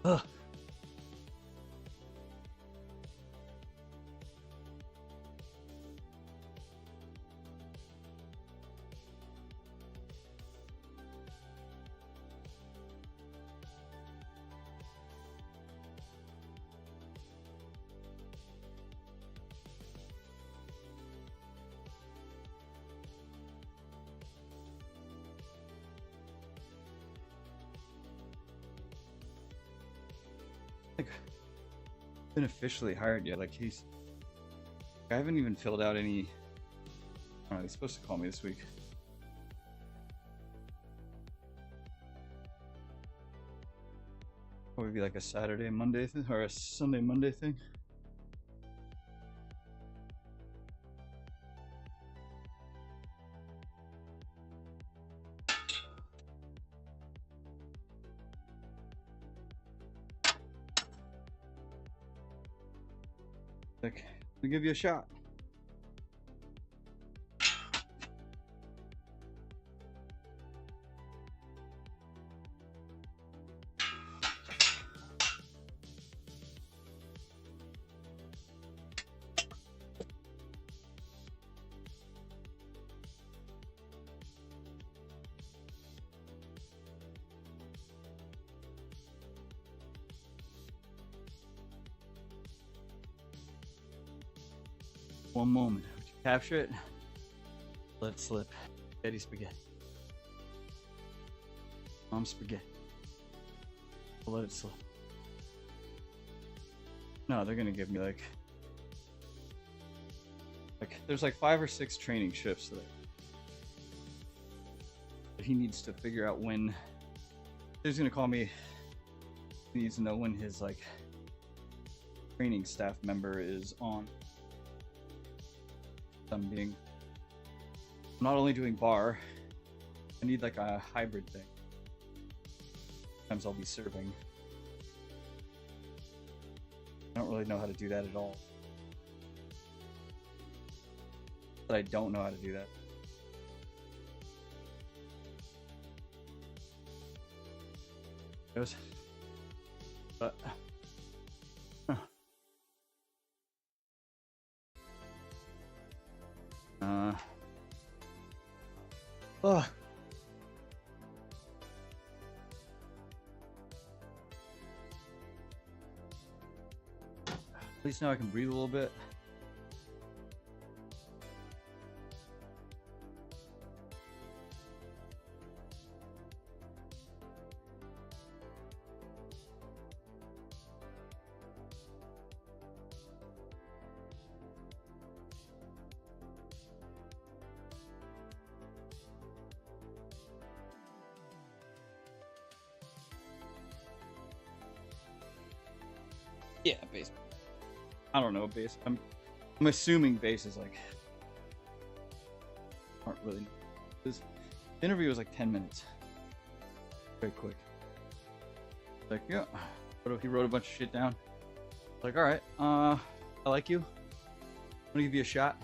Ugh. Like, been officially hired yet? Like I haven't even filled out any. I don't know, he's supposed to call me this week. Probably be like a Saturday, Monday thing, or a Sunday, Monday thing. Like, we give you a shot. One moment. Would you capture it? Let it slip. Spaghetti, spaghetti. Mom, spaghetti. Let it slip. No, they're gonna give me like there's like 5 or 6 training shifts that he needs to figure out when. He's gonna call me. He needs to know when his like training staff member is on. I'm not only doing bar, I need like a hybrid thing. Sometimes I'll be serving. I don't really know how to do that at all. But I don't know how to do that. Goes. But oh. At least now I can breathe a little bit. Yeah, base. I don't know base. I'm assuming base is like aren't really. This interview was like 10 minutes. Very quick. Like, yeah. He wrote a bunch of shit down. Like, all right, I like you. I'm gonna give you a shot.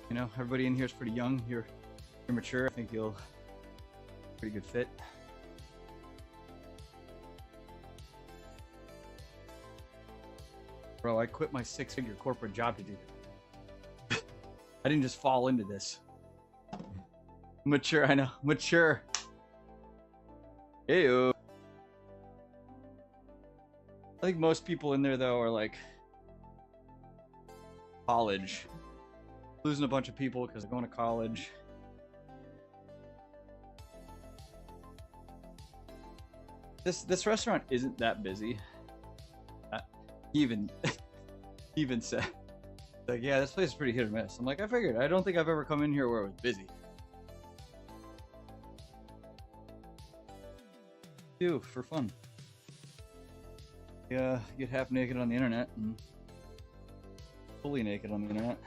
You know, everybody in here is pretty young. You're mature. I think you'll pretty good fit. Bro, I quit my 6-figure corporate job to do this. I didn't just fall into this. Mature, I know. Mature. Ew. I think most people in there, though, are like college. Losing a bunch of people because they're going to college. This restaurant isn't that busy. He even said, like, yeah, this place is pretty hit or miss. I'm like, I figured. I don't think I've ever come in here where it was busy. Do for fun. Yeah, get half naked on the internet and fully naked on the internet.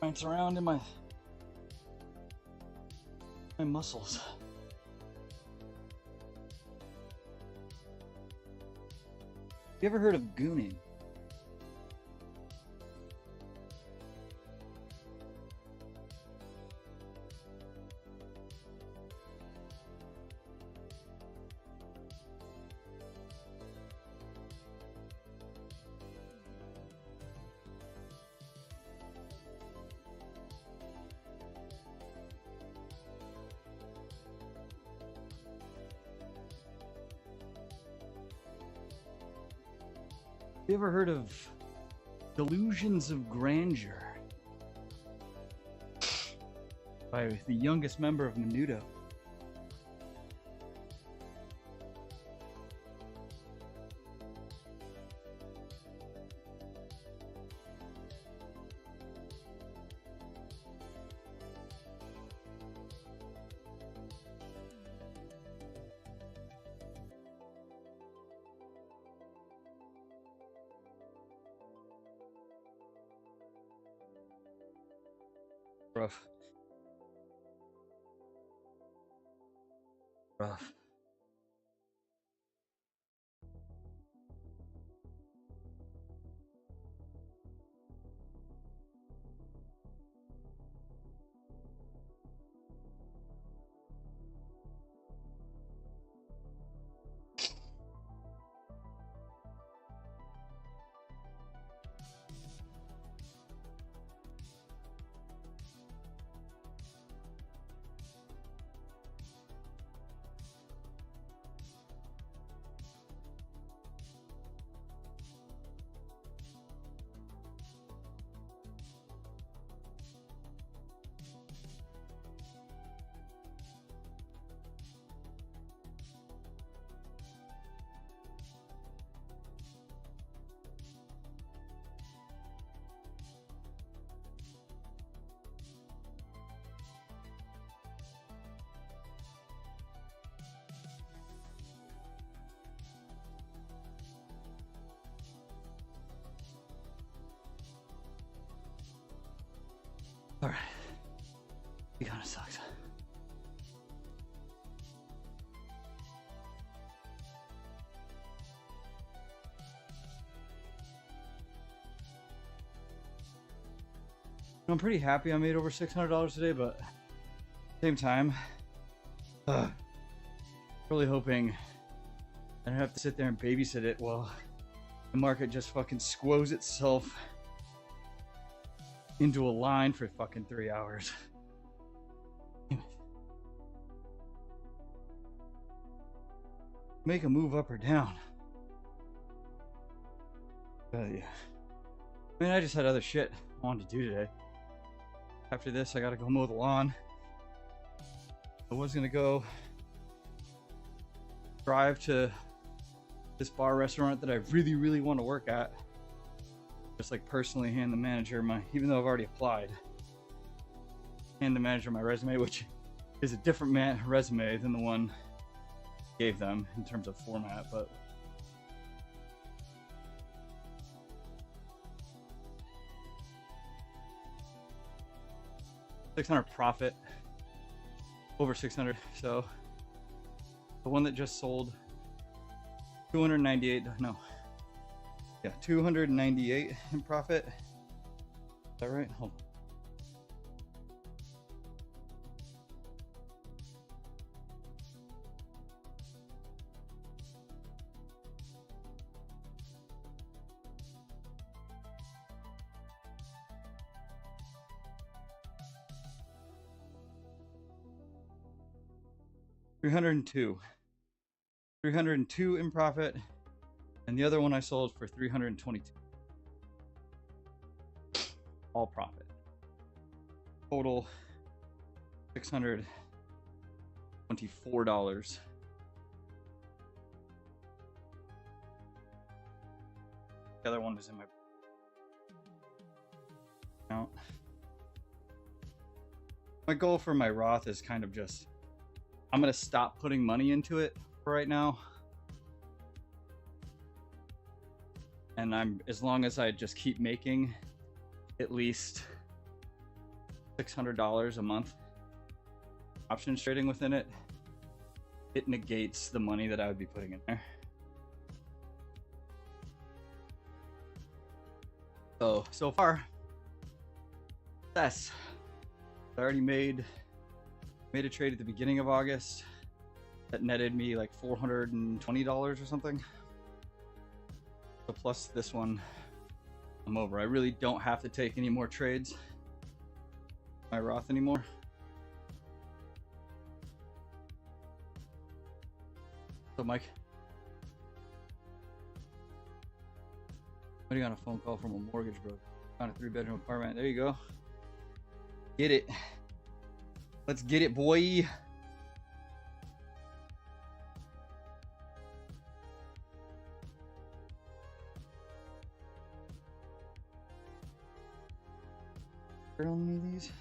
Bounce around in my muscles. You ever heard of gooning? You ever heard of delusions of grandeur by the youngest member of Menudo? Rough. Rough. All right. It kind of sucks. I'm pretty happy I made over $600 today, but at the same time, really hoping I don't have to sit there and babysit it while the market just fucking squoze itself into a line for fucking 3 hours. Make a move up or down. Yeah. I mean, I just had other shit I wanted to do today. After this, I gotta go mow the lawn. I was gonna go drive to this bar restaurant that I really, really want to work at. Just like personally hand the manager even though I've already applied, hand the manager my resume, which is a different resume than the one I gave them in terms of format, but $600 profit, over 600. So the one that just sold 298 in profit. Is that right? Hold on. $302 in profit, and the other one I sold for $322. All profit. Total $624. The other one was in my account. My goal for my Roth is kind of just, I'm gonna stop putting money into it for right now. And as long as I just keep making at least $600 a month options trading within it, it negates the money that I would be putting in there. So far, success. I already made a trade at the beginning of August that netted me like $420 or something. So plus this one, I'm over. I really don't have to take any more trades my Roth anymore. So Mike, I got a phone call from a mortgage broker on a 3-bedroom apartment. There you go. Get it. Let's get it, boy. On any of these?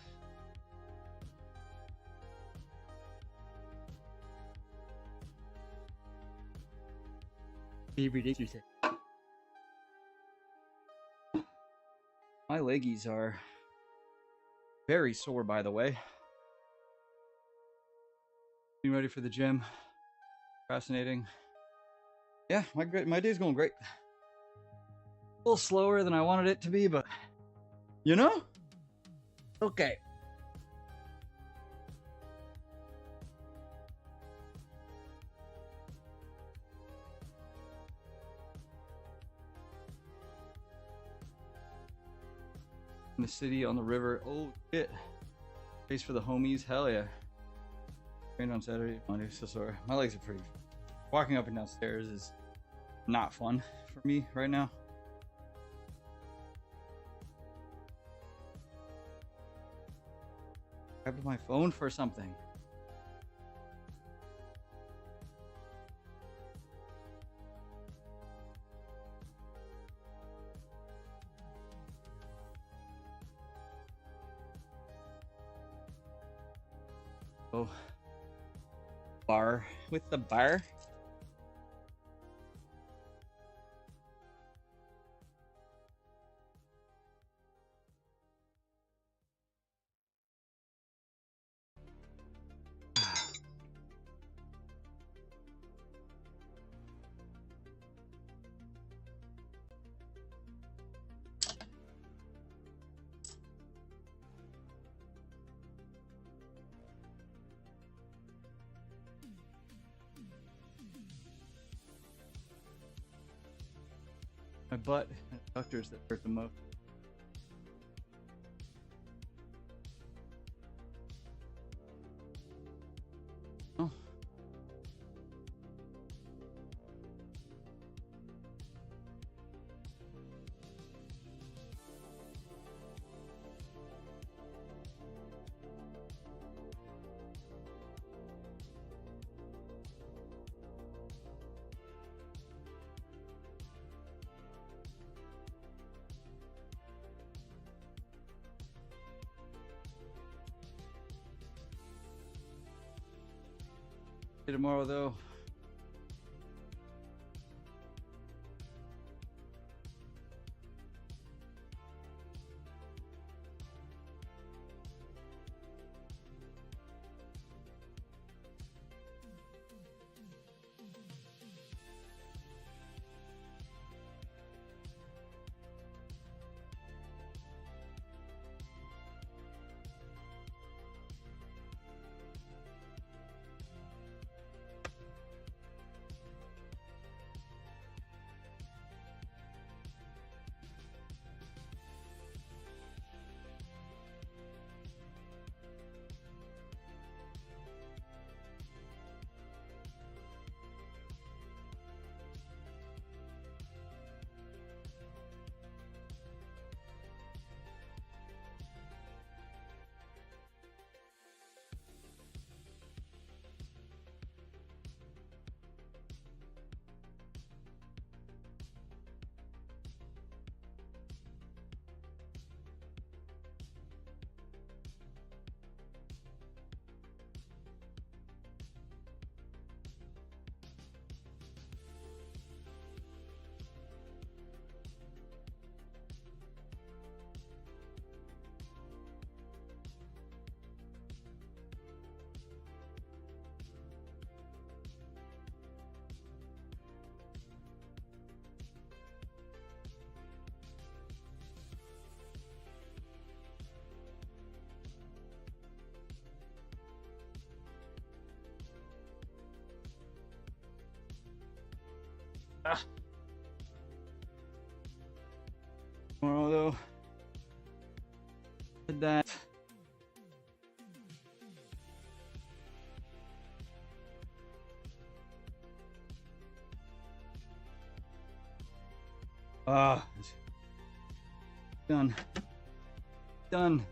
Be ridiculous. My leggies are very sore, by the way. Being ready for the gym. Fascinating. Yeah, my day's going great. A little slower than I wanted it to be, but you know? Okay. In the city, on the river. Oh shit. Space for the homies. Hell yeah. Trained on Saturday. Monday, so sorry. My legs are pretty. Walking up and down stairs is not fun for me right now. Grabbed my phone for something. Oh, bar with the bar. My butt and adductors that hurt the most. Oh. Tomorrow though. Tomorrow though. Did that. Done. Done.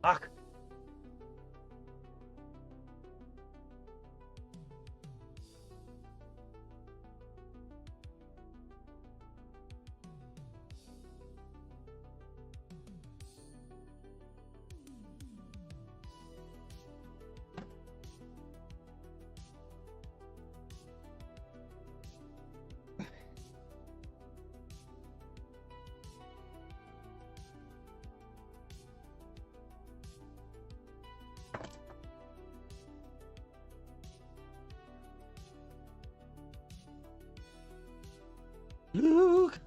Fuck. Luke.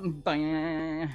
Bye.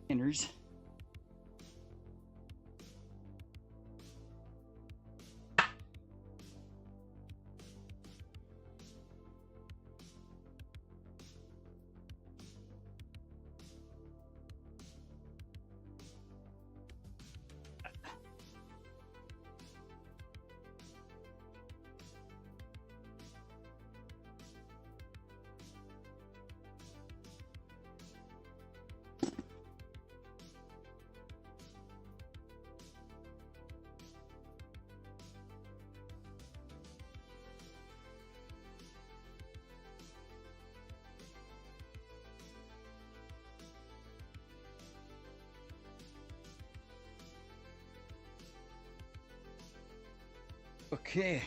Inners. Okay.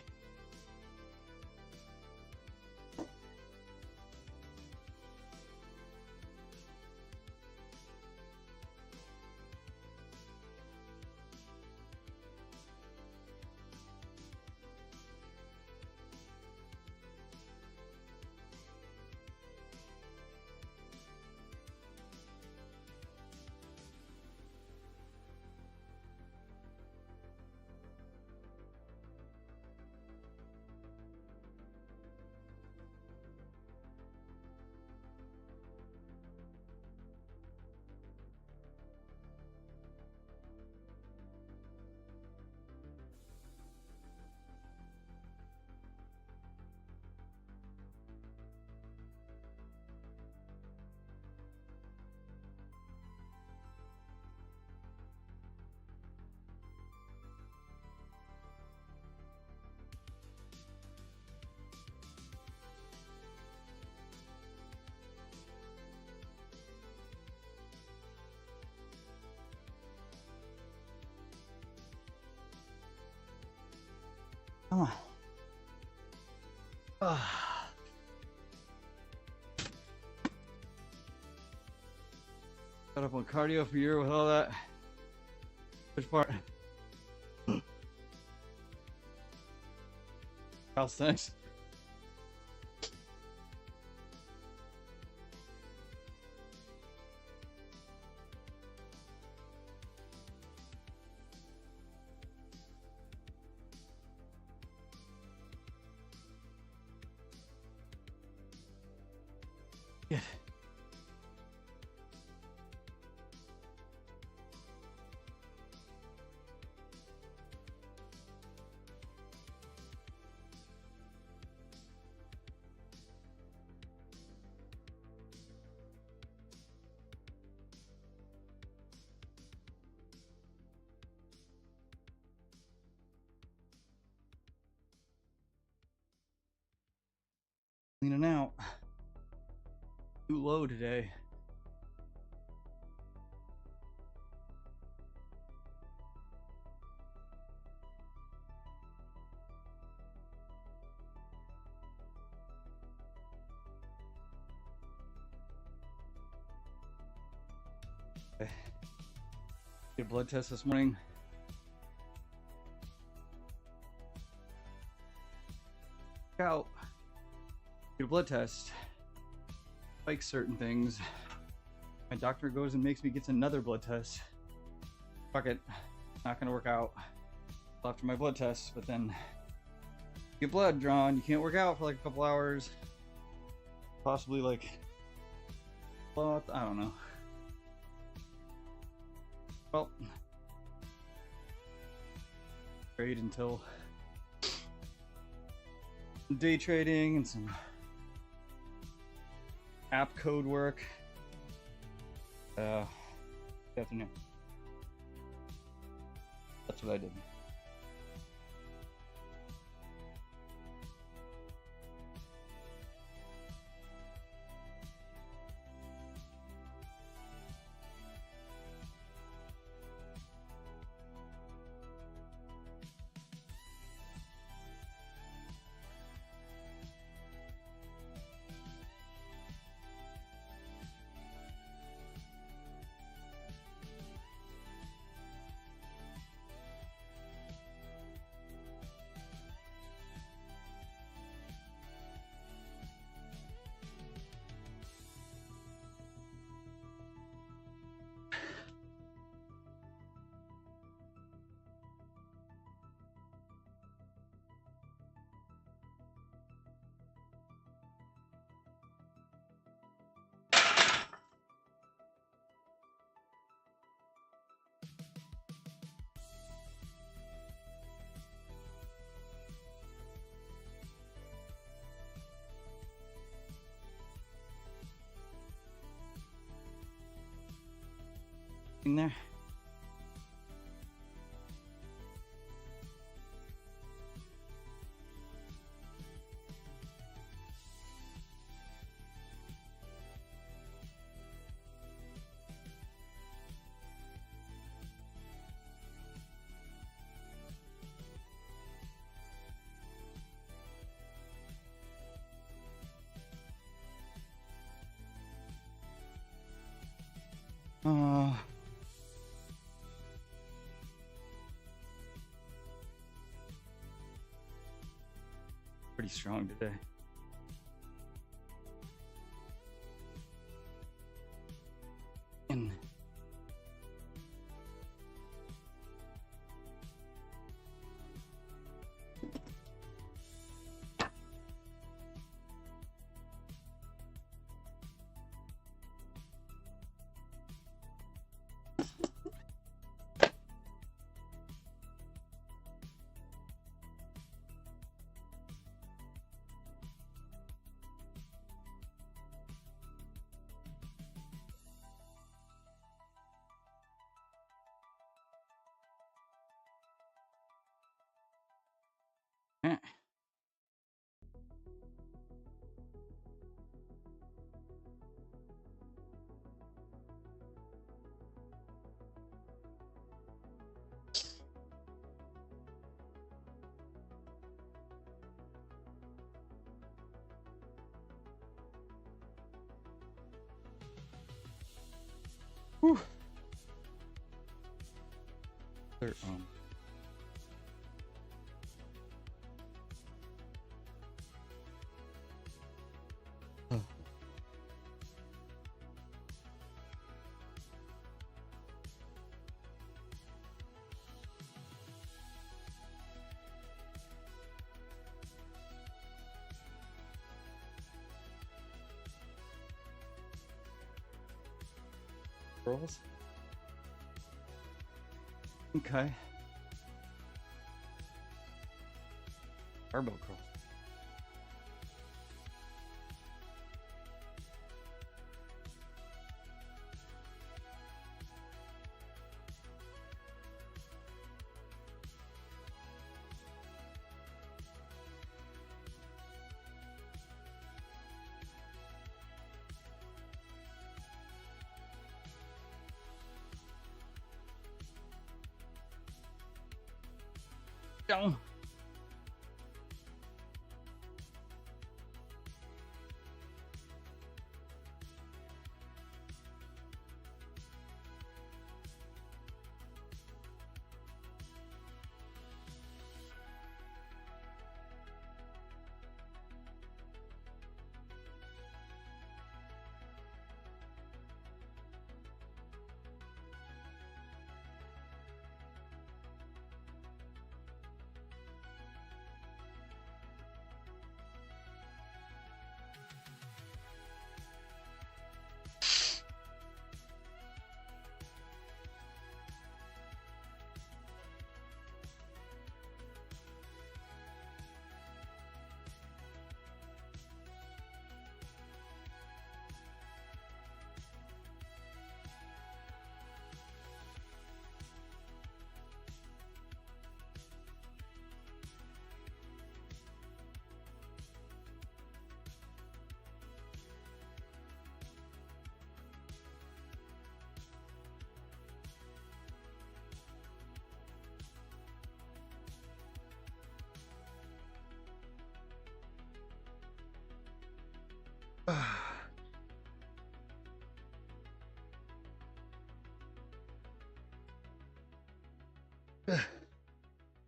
Come on. Got up on cardio for a year with all that. Which part? Calisthenics. Good. Cleaning out. Too low today. Okay. Did a blood test this morning. Out. Get a blood test. Like certain things. My doctor goes and makes me get another blood test. Fuck it. Not gonna work out after my blood test, but then get blood drawn. You can't work out for like a couple hours. Possibly like, well, I don't know. Well, trade until day trading and some app code work. Good afternoon. That's what I did. In there. Pretty strong today. And whew. Their own. Rolls. Okay. Barbell curl. Down.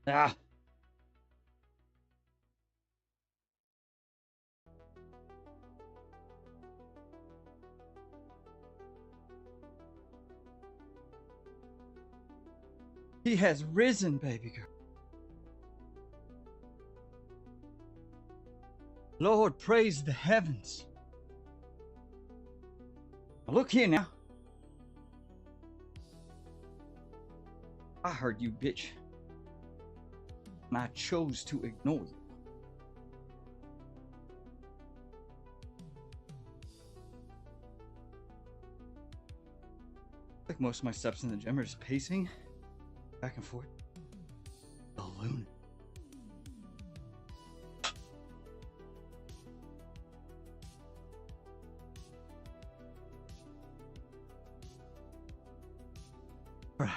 Ah. He has risen, baby girl. Lord, praise the heavens. Look here now. I heard you, bitch. And I chose to ignore you. Like most of my steps in the gym are just pacing back and forth. Balloon. Right.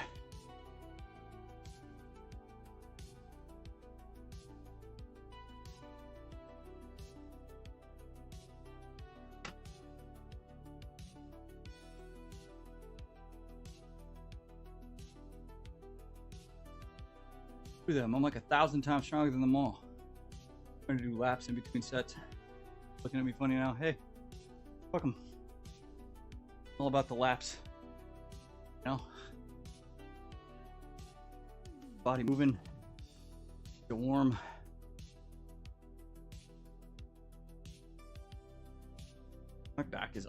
Do them. I'm like 1,000 times stronger than them all. Trying to do laps in between sets. Looking at me funny now. Hey, fuck them. All about the laps. You know? Body moving. Get warm. My back is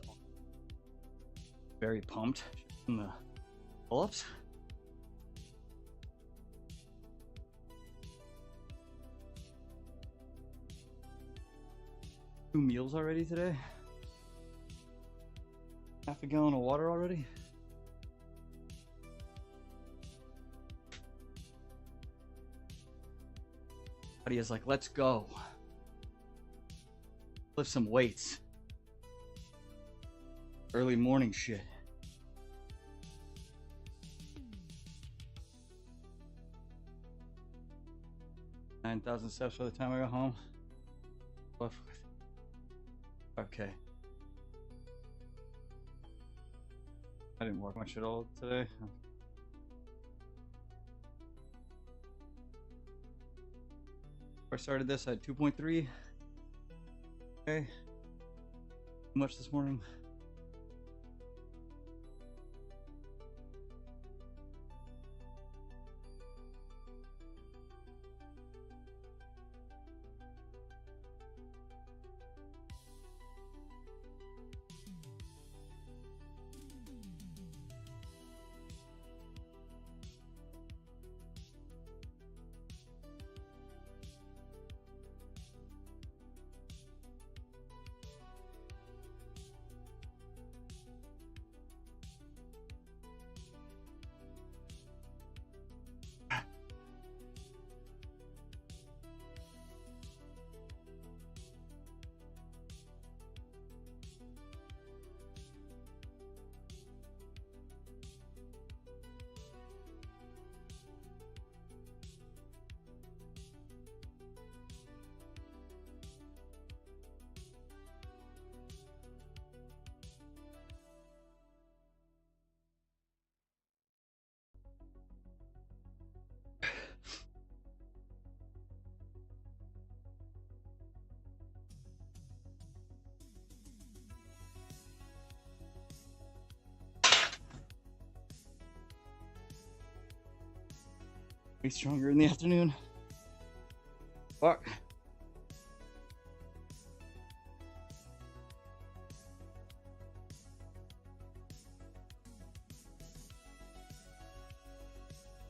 very pumped from the pull-ups. 2 meals already today. Half a gallon of water already. Body is like, let's go. Lift some weights. Early morning shit. $9,000 steps by the time I go home. Left with. Okay. I didn't work much at all today. Before I started this, I had 2.3. Okay. Too much this morning. Way stronger in the afternoon. Fuck.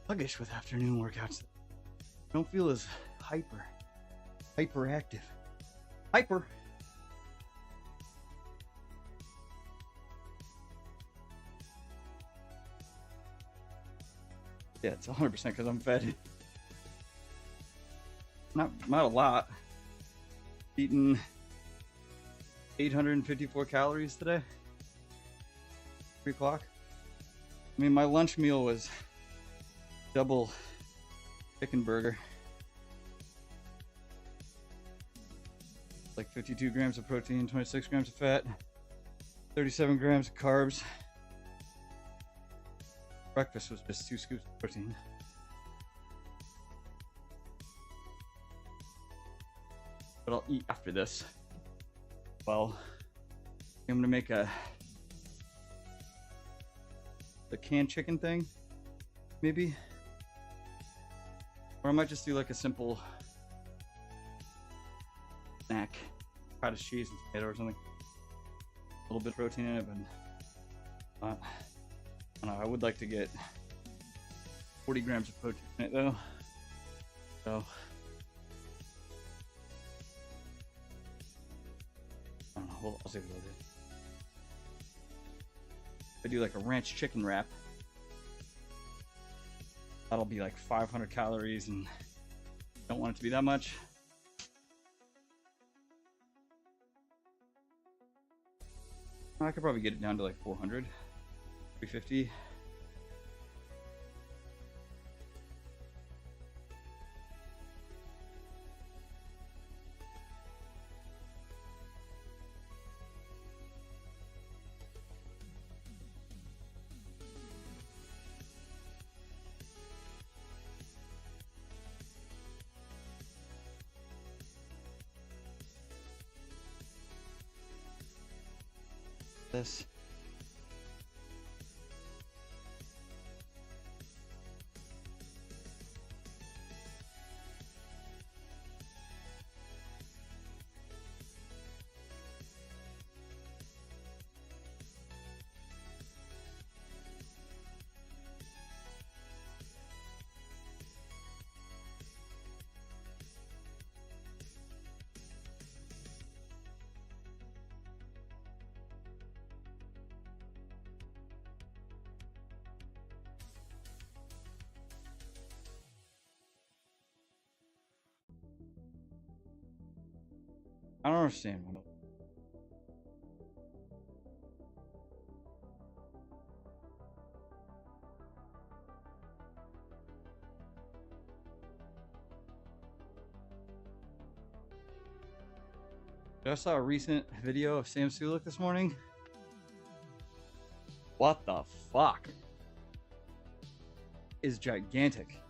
Sluggish with afternoon workouts. Don't feel as hyperactive. Hyper. Yeah, it's 100% because I'm fed. Not a lot. Eating 854 calories today. 3 o'clock. I mean, my lunch meal was double chicken burger. Like 52 grams of protein, 26 grams of fat, 37 grams of carbs. Breakfast was just 2 scoops of protein. but I'll eat after this. Well, I'm gonna make the canned chicken thing, maybe, or I might just do like a simple snack, cottage cheese and tomato or something. A little bit of protein in it, but I don't know. I would like to get 40 grams of protein in it though. So I don't know. I'll see what I'll do. If I do like a ranch chicken wrap, that'll be like 500 calories, and don't want it to be that much. I could probably get it down to like 400, 350. This. I don't understand. I saw a recent video of Sam Sulek this morning. What the fuck? Is gigantic.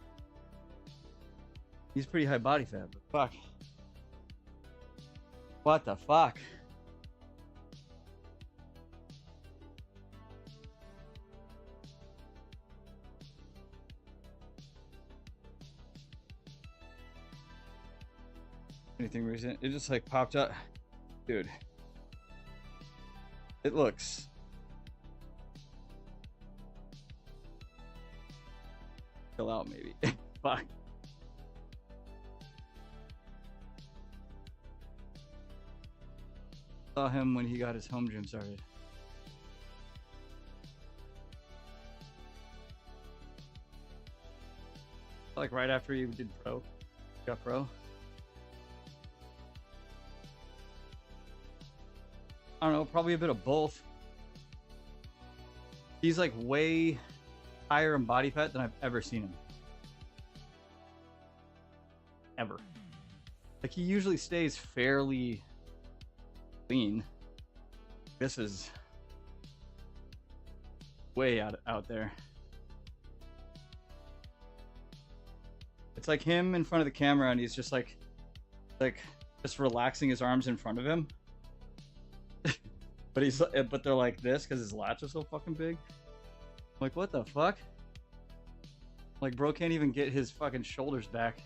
He's pretty high body fat, but fuck. What the fuck? Anything recent? It just like popped up. Dude. It looks chill out maybe. Fuck. Saw him when he got his home gym started. Like right after he did pro, got pro. I don't know, probably a bit of both. He's like way higher in body fat than I've ever seen him. Ever. Like he usually stays fairly lean. This is way out there. It's like him in front of the camera and he's just like just relaxing his arms in front of him. But they're like this because his lats are so fucking big. I'm like, what the fuck? Like, bro can't even get his fucking shoulders back.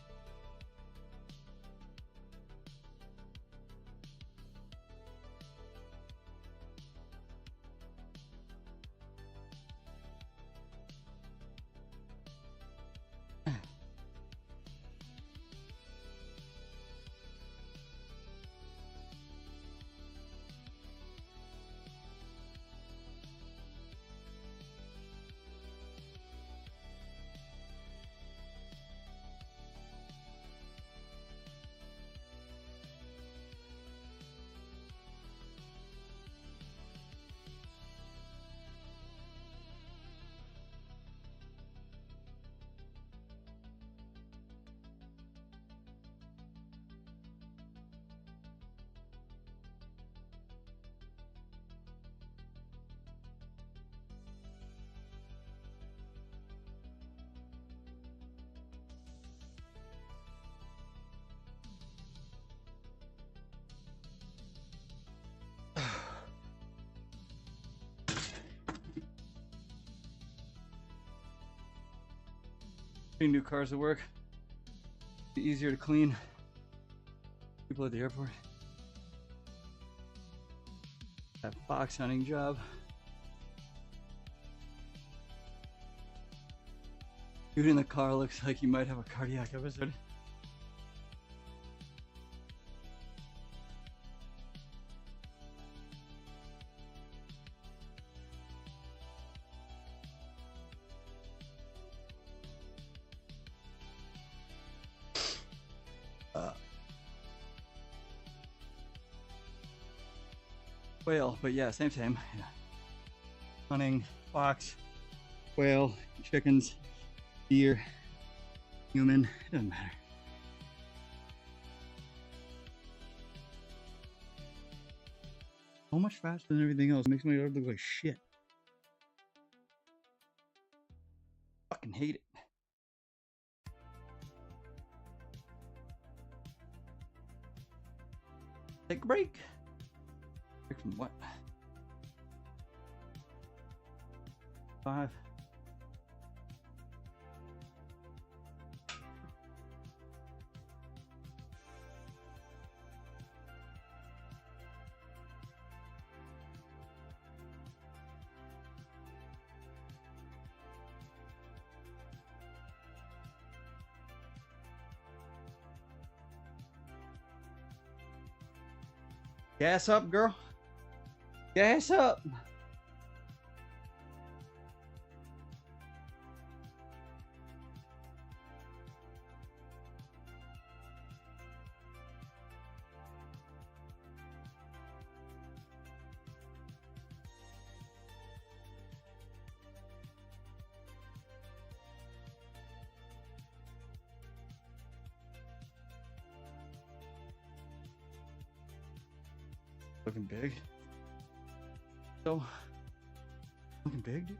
Getting new cars to work. Be easier to clean. People at the airport. That fox hunting job. Dude in the car looks like he might have a cardiac episode. Whale, but yeah, same. Yeah. Hunting, fox, whale, chickens, deer, human, it doesn't matter. So much faster than everything else. Makes my yard look like shit. Fucking hate it. Take a break. Break from what? 5. Gas up, girl. Gas up. Looking big. So, looking big, dude.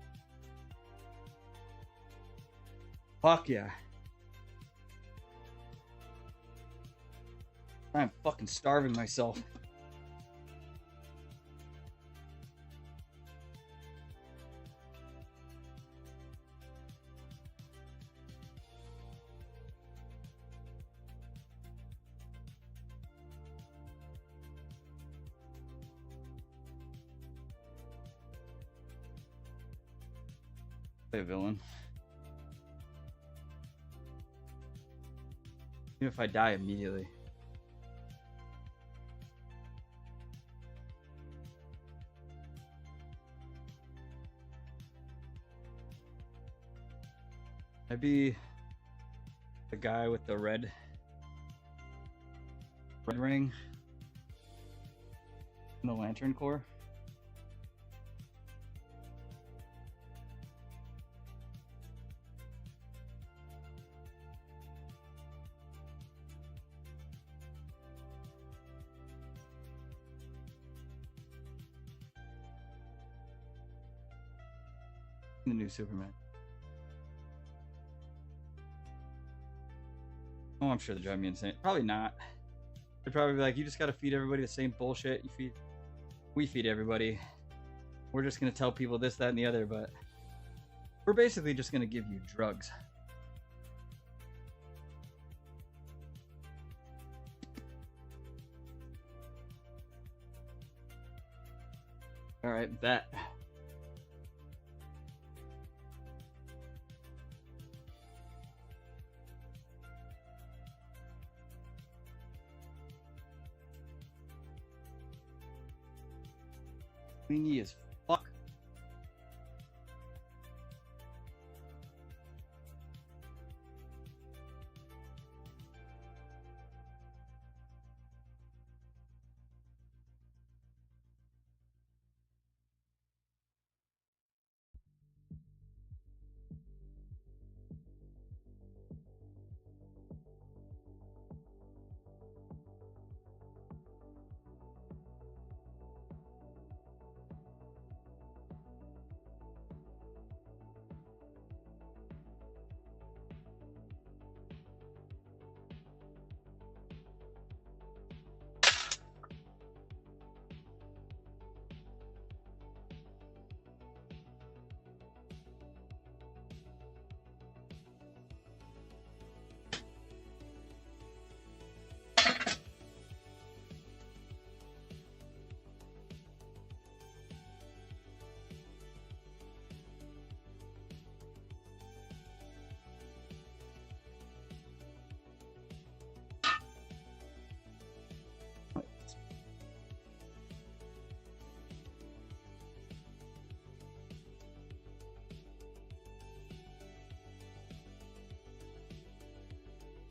Fuck yeah. I'm fucking starving myself. Play a villain. Even if I die immediately. I'd be the guy with the red ring and the lantern core. The new Superman. Oh, I'm sure they drive me insane. Probably not. They'd probably be like, you just gotta feed everybody the same bullshit we feed everybody. We're just gonna tell people this, that, and the other, but we're basically just gonna give you drugs. Alright, bet. Clingy as fuck.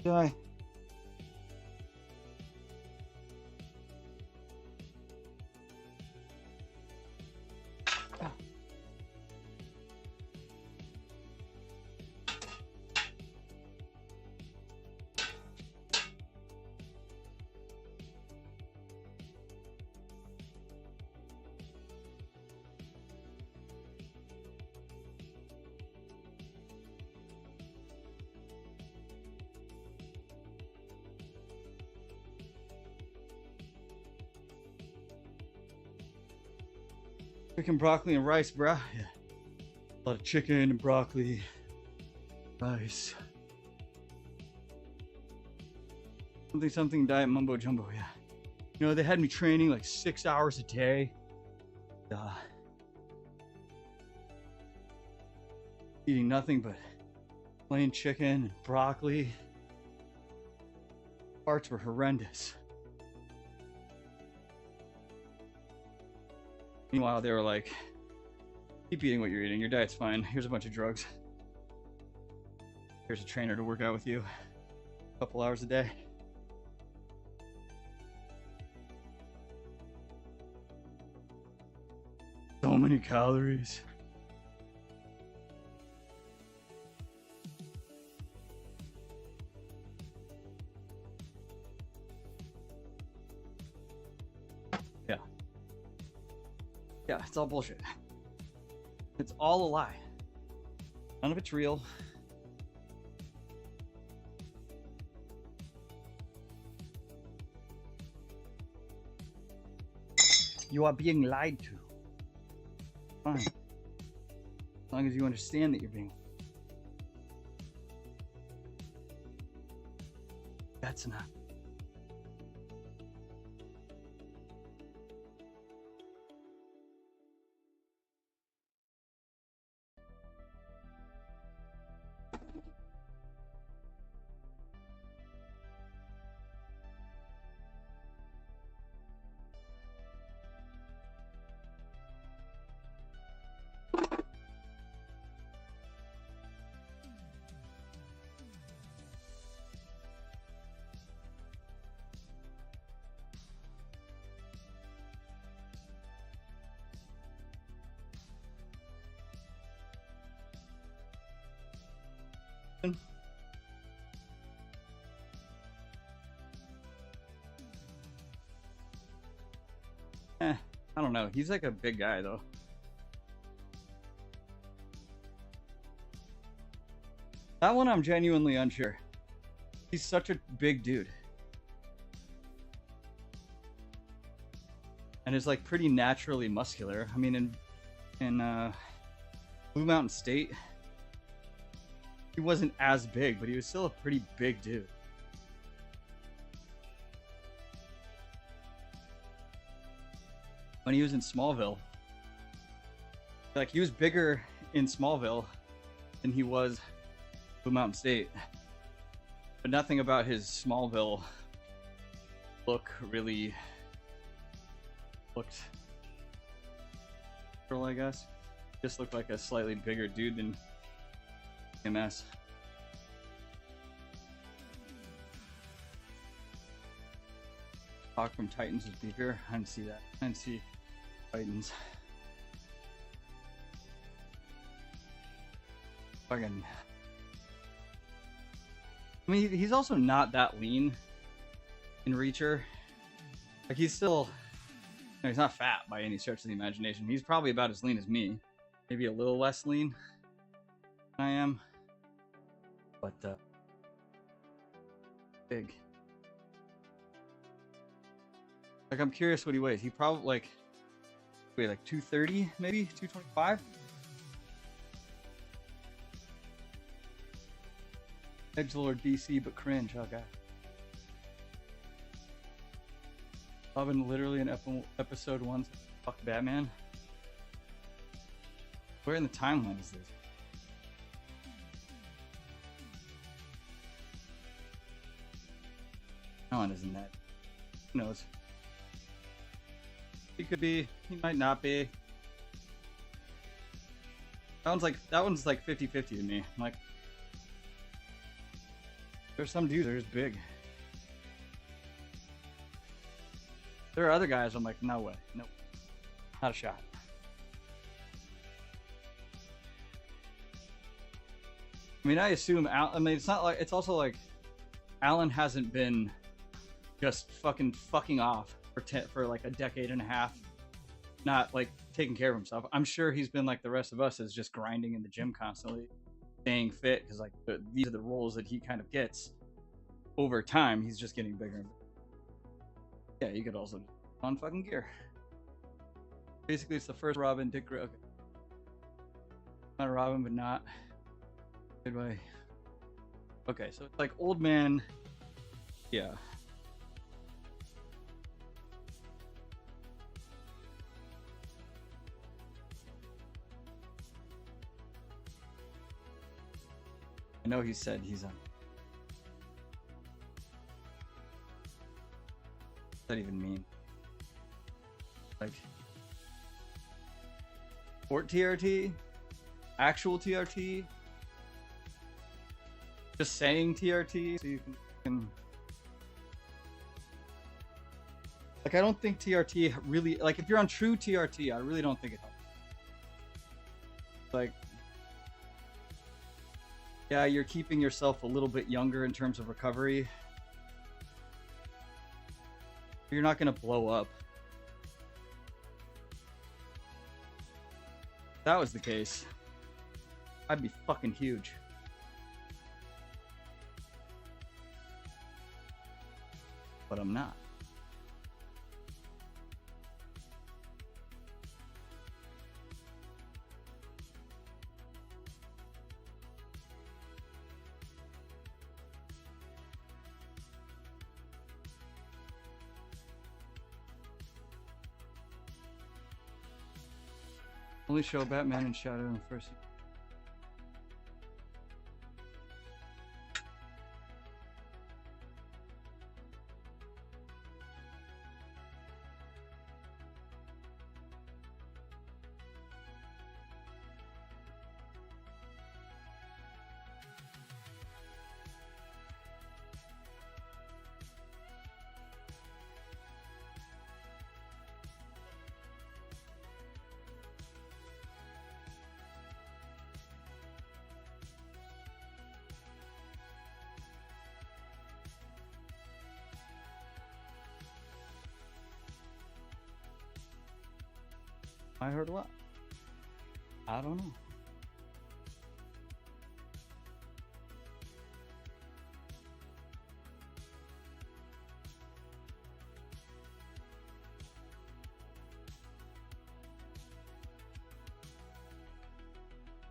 Die. Chicken, broccoli, and rice, bruh. Yeah. A lot of chicken and broccoli, rice. Something diet mumbo jumbo, yeah. You know, they had me training like 6 hours a day. Eating nothing but plain chicken and broccoli. Parts were horrendous. Meanwhile, they were like, keep eating what you're eating. Your diet's fine. Here's a bunch of drugs. Here's a trainer to work out with you a couple hours a day. So many calories. Yeah. Yeah, it's all bullshit. It's all a lie. None of it's real. You are being lied to. Fine. As long as you understand that you're being. That's enough. I don't know. He's like a big guy though. That one I'm genuinely unsure. He's such a big dude. And is like pretty naturally muscular. I mean, in Blue Mountain State, he wasn't as big, but he was still a pretty big dude. When he was in Smallville, like he was bigger in Smallville than he was Blue Mountain State, but nothing about his Smallville look really looked natural, I guess. Just looked like a slightly bigger dude than MS. Talk from Titans with Beaker. I didn't see that. I didn't see Titans. Fucking. I mean, he's also not that lean in Reacher. Like, he's still. No, he's not fat by any stretch of the imagination. He's probably about as lean as me. Maybe a little less lean than I am. But, big. Like, I'm curious what he weighs. He probably, like 230, maybe? 225? Edgelord DC, but cringe. Oh, God. Robin literally in episode 1 fuck Batman. Where in the timeline is this? Alan isn't that. Who knows? He could be. He might not be. That one's like 50-50 to me. I'm like, There's some dudes that are just big. There are other guys I'm like, no way. Nope. Not a shot. I mean, I assume I mean, it's not like, it's also like Alan hasn't been just fucking off for like a decade and a half, not like taking care of himself. I'm sure he's been like the rest of us, is just grinding in the gym constantly, staying fit, because like these are the roles that he kind of gets over time. He's just getting bigger. Yeah, you could also on fucking gear. Basically, it's the first Robin Dick. Okay. Not a Robin, but not. Good way. Okay, so it's like old man. Yeah. I know he said he's on. What does that even mean? Like, sport TRT? Actual TRT? Just saying TRT so you can like, I don't think TRT really, like, if you're on true TRT, I really don't think it helps. Like, yeah, you're keeping yourself a little bit younger in terms of recovery. You're not gonna blow up. If that was the case, I'd be fucking huge. But I'm not. Only show Batman and Shadow in the first. I heard a lot. I don't know.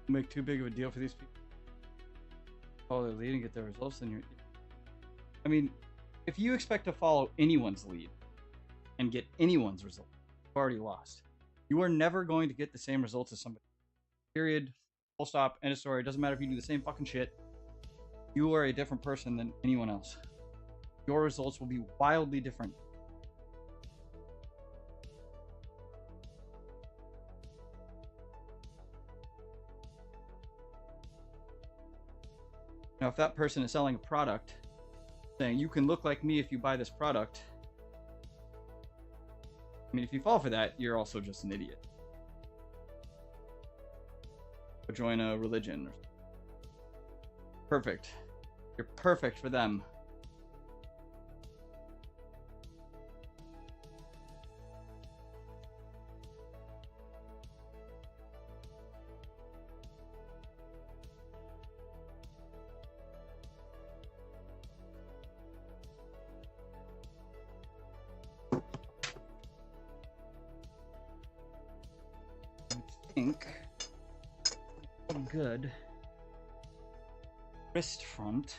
Make too big of a deal for these people. Follow their lead and get their results, then you're. I mean, if you expect to follow anyone's lead and get anyone's result, you've already lost. You are never going to get the same results as somebody. Period. Full stop. End of story. It doesn't matter if you do the same fucking shit. You are a different person than anyone else. Your results will be wildly different. Now, if that person is selling a product, saying you can look like me if you buy this product, I mean, if you fall for that, you're also just an idiot. Or join a religion. Perfect. You're perfect for them. A good wrist front.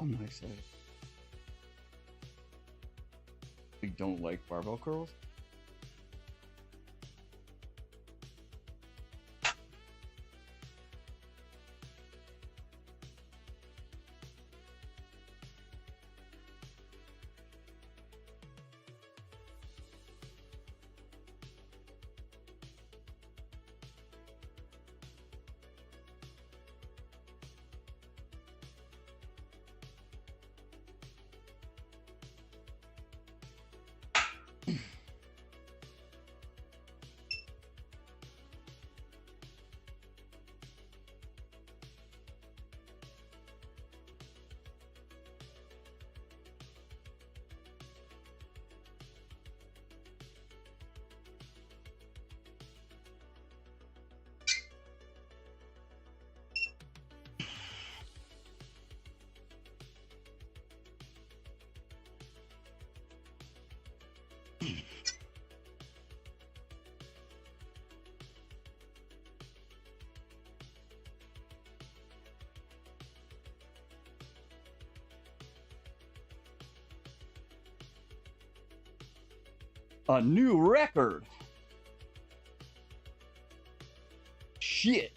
I'm not excited. We don't like barbell curls. A new record. Shit.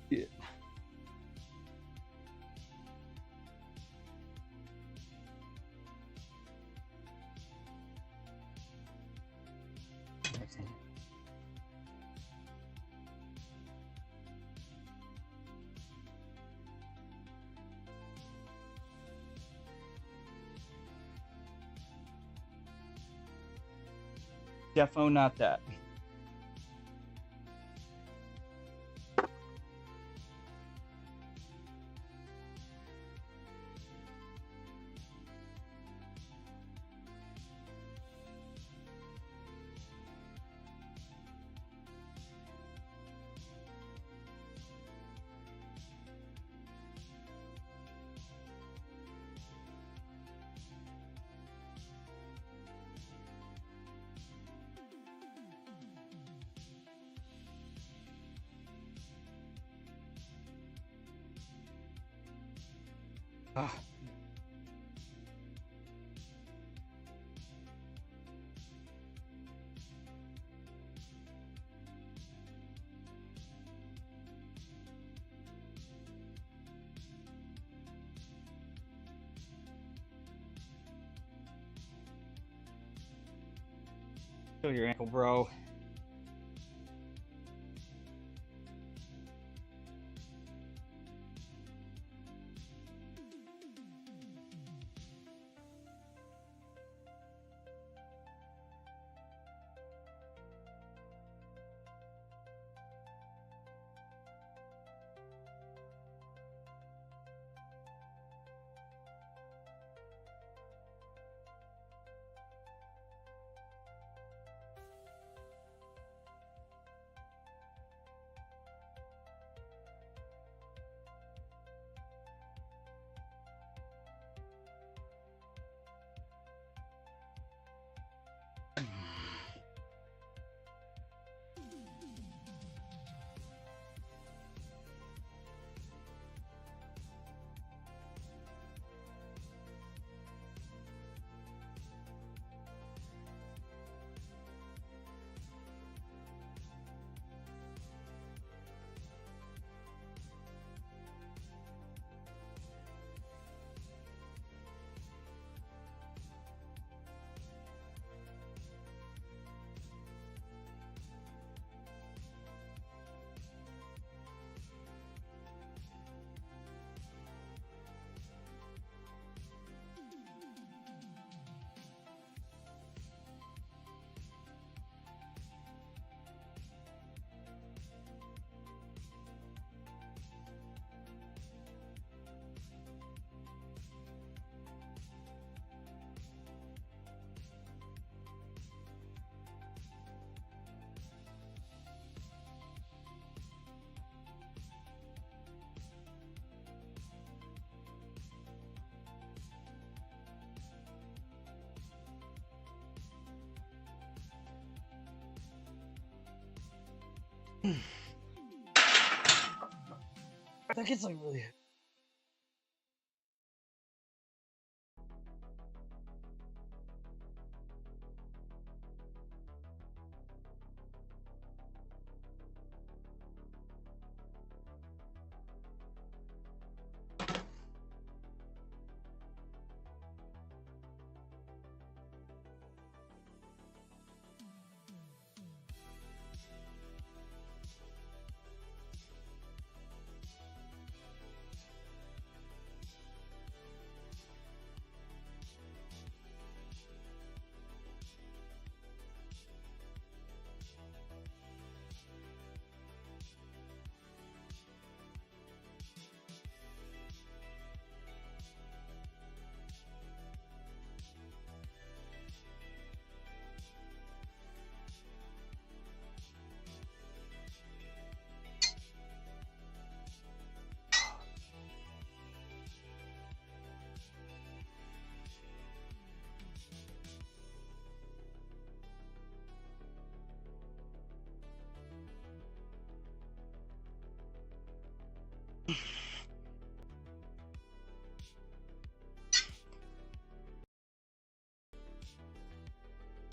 Yeah. Defo not that. Ah. Feel your ankle, bro. That gets like really.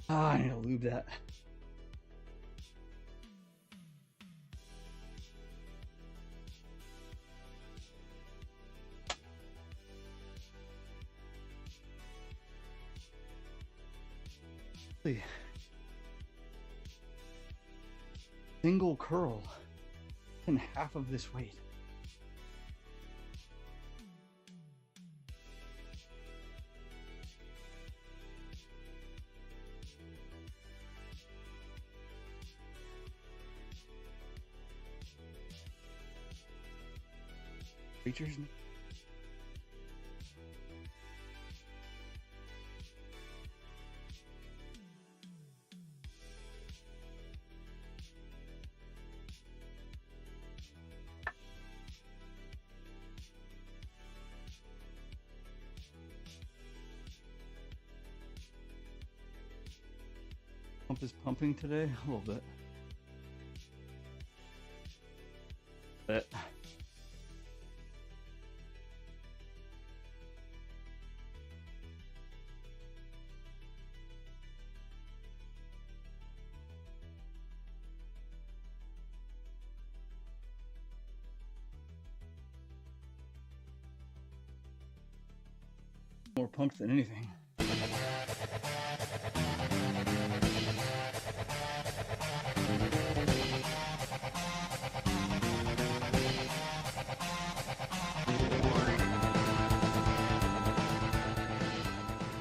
I need to lube that. Single curl and half of this weight. Features. Pump is pumping today a little bit. But more pumped than anything.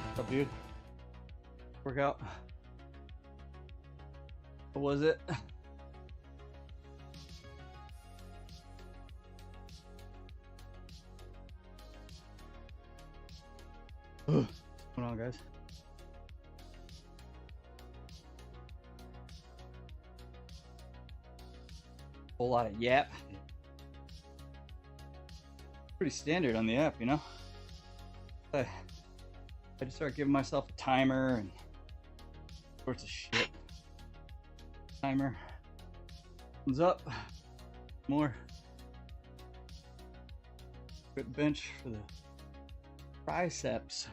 What's up, dude? Workout. What was it? What's going on, guys? Whole lot of yap. Pretty standard on the app, you know? I just start giving myself a timer and sorts of shit. Timer comes up. More. Good bench for the triceps.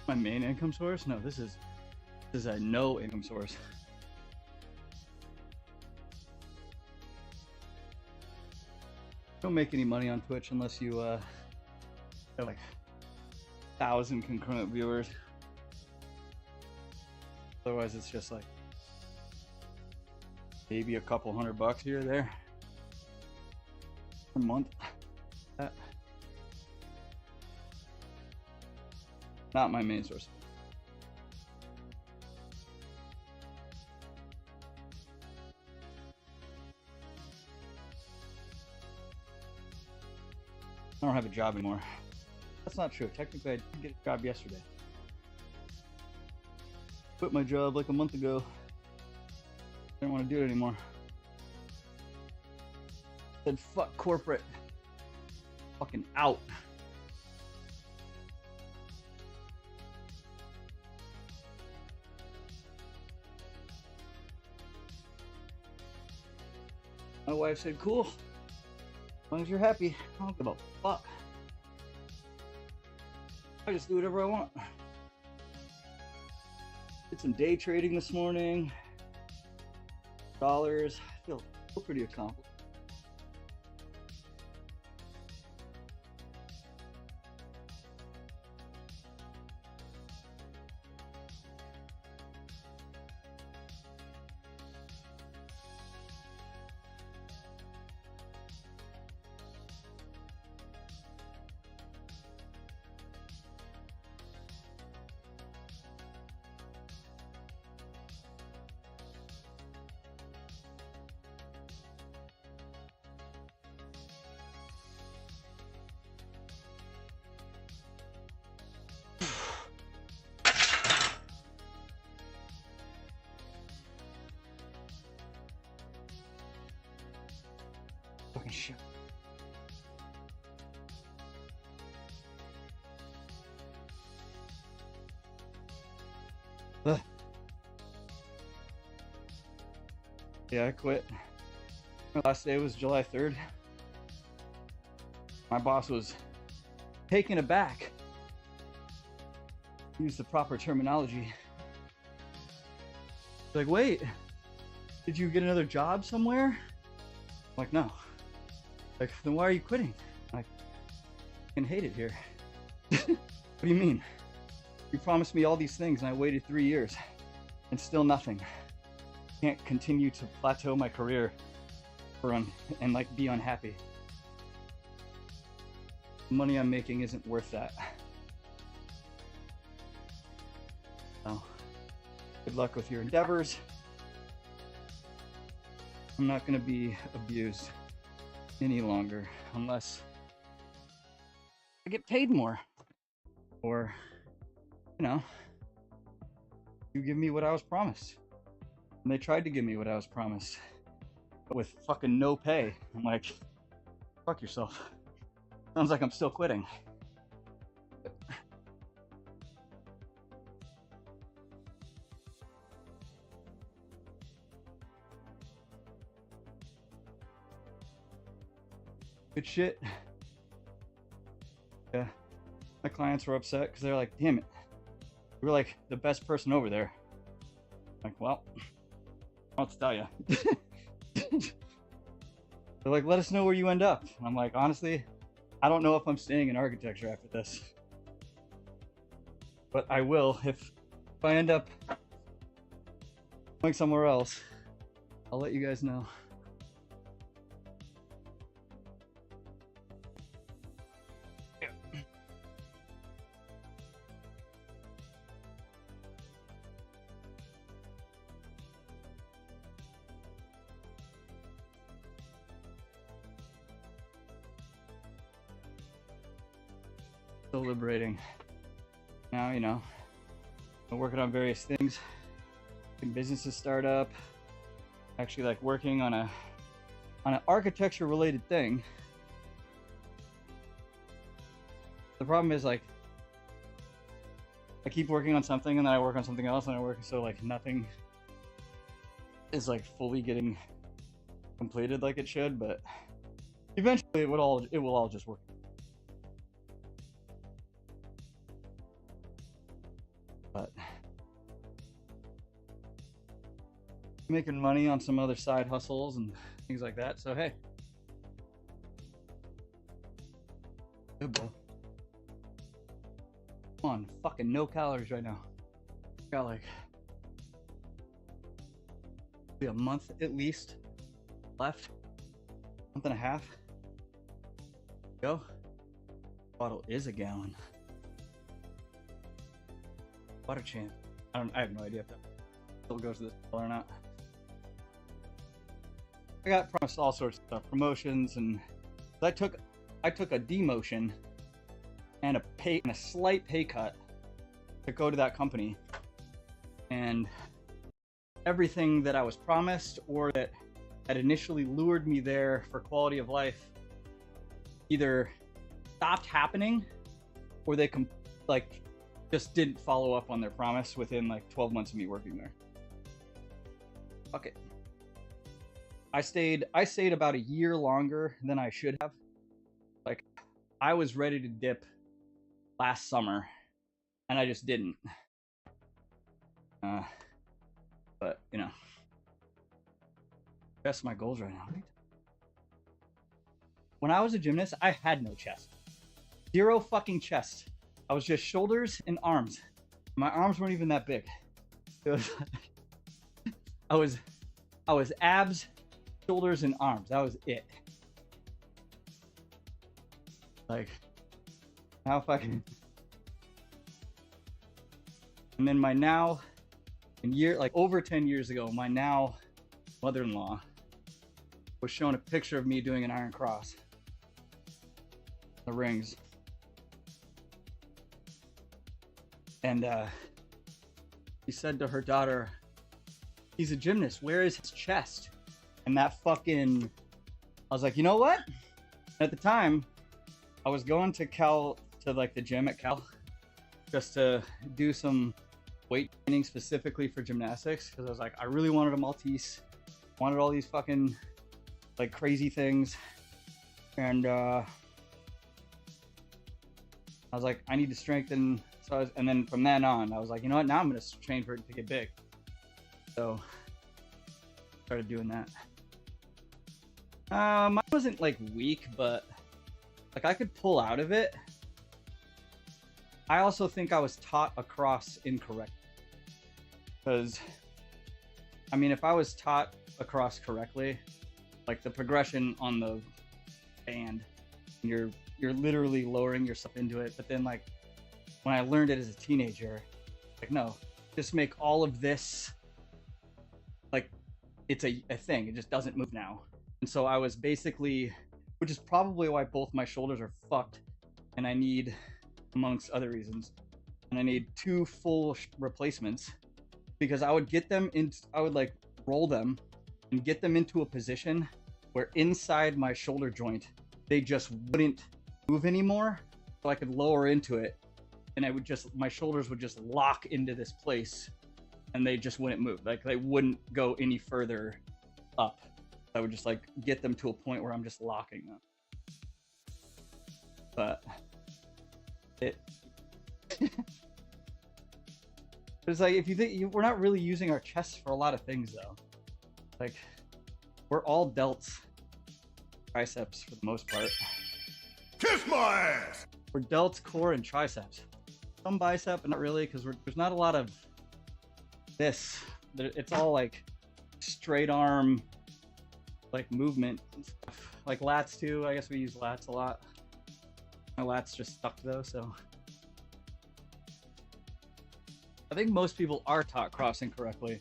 My main income source? No, this is a no income source. Don't make any money on Twitch unless you have like 1,000 concurrent viewers. Otherwise, it's just like maybe a couple $100 here or there per month. That. Not my main source. I don't have a job anymore. That's not true. Technically, I did get a job yesterday. Quit my job like a month ago. Didn't want to do it anymore. Said fuck corporate. Fucking out. wife said, cool. As long as you're happy, I don't give a fuck. I just do whatever I want. Did some day trading this morning. Dollars. I feel pretty accomplished. Fucking shit. Ugh. Yeah, I quit. My last day was July 3rd. My boss was taken aback. Use the proper terminology. Like, wait, did you get another job somewhere? I'm like, no. Like, then why are you quitting? I'm like, I can hate it here. What do you mean? You promised me all these things and I waited 3 years and still nothing. Can't continue to plateau my career and like be unhappy. The money I'm making isn't worth that. So, good luck with your endeavors. I'm not gonna be abused any longer unless I get paid more, or, you know, you give me what I was promised. And they tried to give me what I was promised, but with fucking no pay. I'm like, fuck yourself. Sounds like I'm still quitting. Good shit. Yeah, my clients were upset because they're like, damn it, you were like the best person over there. I'm like, well, I'll tell you. They're like, let us know where you end up. I'm like, honestly, I don't know if I'm staying in architecture after this, but I will if I end up going somewhere else. I'll let you guys know. So liberating. Now, you know, I'm working on various things. Businesses start up. Actually, like working on an architecture related thing. The problem is, like, I keep working on something and then I work on something else and I work, so like nothing is like fully getting completed like it should, but eventually it will all just work. But making money on some other side hustles and things like that, so hey. Good boy. Come on, fucking no calories right now. Got like a month at least left. Month and a half. Go. Bottle is a gallon. Water champ. I have no idea if that still goes to this bottle or not. I got promised all sorts of stuff, promotions, and I took a demotion and a slight pay cut to go to that company, and everything that I was promised or that had initially lured me there for quality of life either stopped happening or they just didn't follow up on their promise within like 12 months of me working there. Fuck it. I stayed about a year longer than I should have. Like, I was ready to dip last summer, and I just didn't. But you know, that's my goals right now. When I was a gymnast, I had no chest. Zero fucking chest. I was just shoulders and arms. My arms weren't even that big. It was I was abs, shoulders, and arms. That was it. Like, how fucking. And then my now, like over 10 years ago, my now mother-in-law was showing a picture of me doing an iron cross. The rings. And he said to her daughter, he's a gymnast, where is his chest? And that fucking, I was like, you know what? At the time, I was going to like the gym at Cal, just to do some weight training specifically for gymnastics, because I was like, I really wanted a Maltese, wanted all these fucking like crazy things. And I was like, I need to strengthen. So and then from then on, I was like, you know what? Now I'm gonna train for it to get big. So started doing that. Mine wasn't like weak, but like I could pull out of it. I also think I was taught across incorrect. Because, I mean, if I was taught across correctly, like the progression on the band, you're literally lowering yourself into it. But then like when I learned it as a teenager, like no, just make all of this like it's a thing. It just doesn't move now. And so I was basically, which is probably why both my shoulders are fucked, and I need, amongst other reasons, and I need 2 full replacements, because I would get them in, I would like roll them and get them into a position where inside my shoulder joint they just wouldn't move anymore, so I could lower into it, and I would just, my shoulders would just lock into this place and they just wouldn't move. Like they wouldn't go any further up. I would just like get them to a point where I'm just locking them. But it it's like, if you think, we're not really using our chests for a lot of things though. Like we're all delts, triceps for the most part. Kiss my ass! We're delts, core, and triceps. Some bicep, but not really, because there's not a lot of this. It's all like straight arm, like movement and stuff. Like lats too. I guess we use lats a lot. My lats just stuck though, so. I think most people are taught crossing correctly.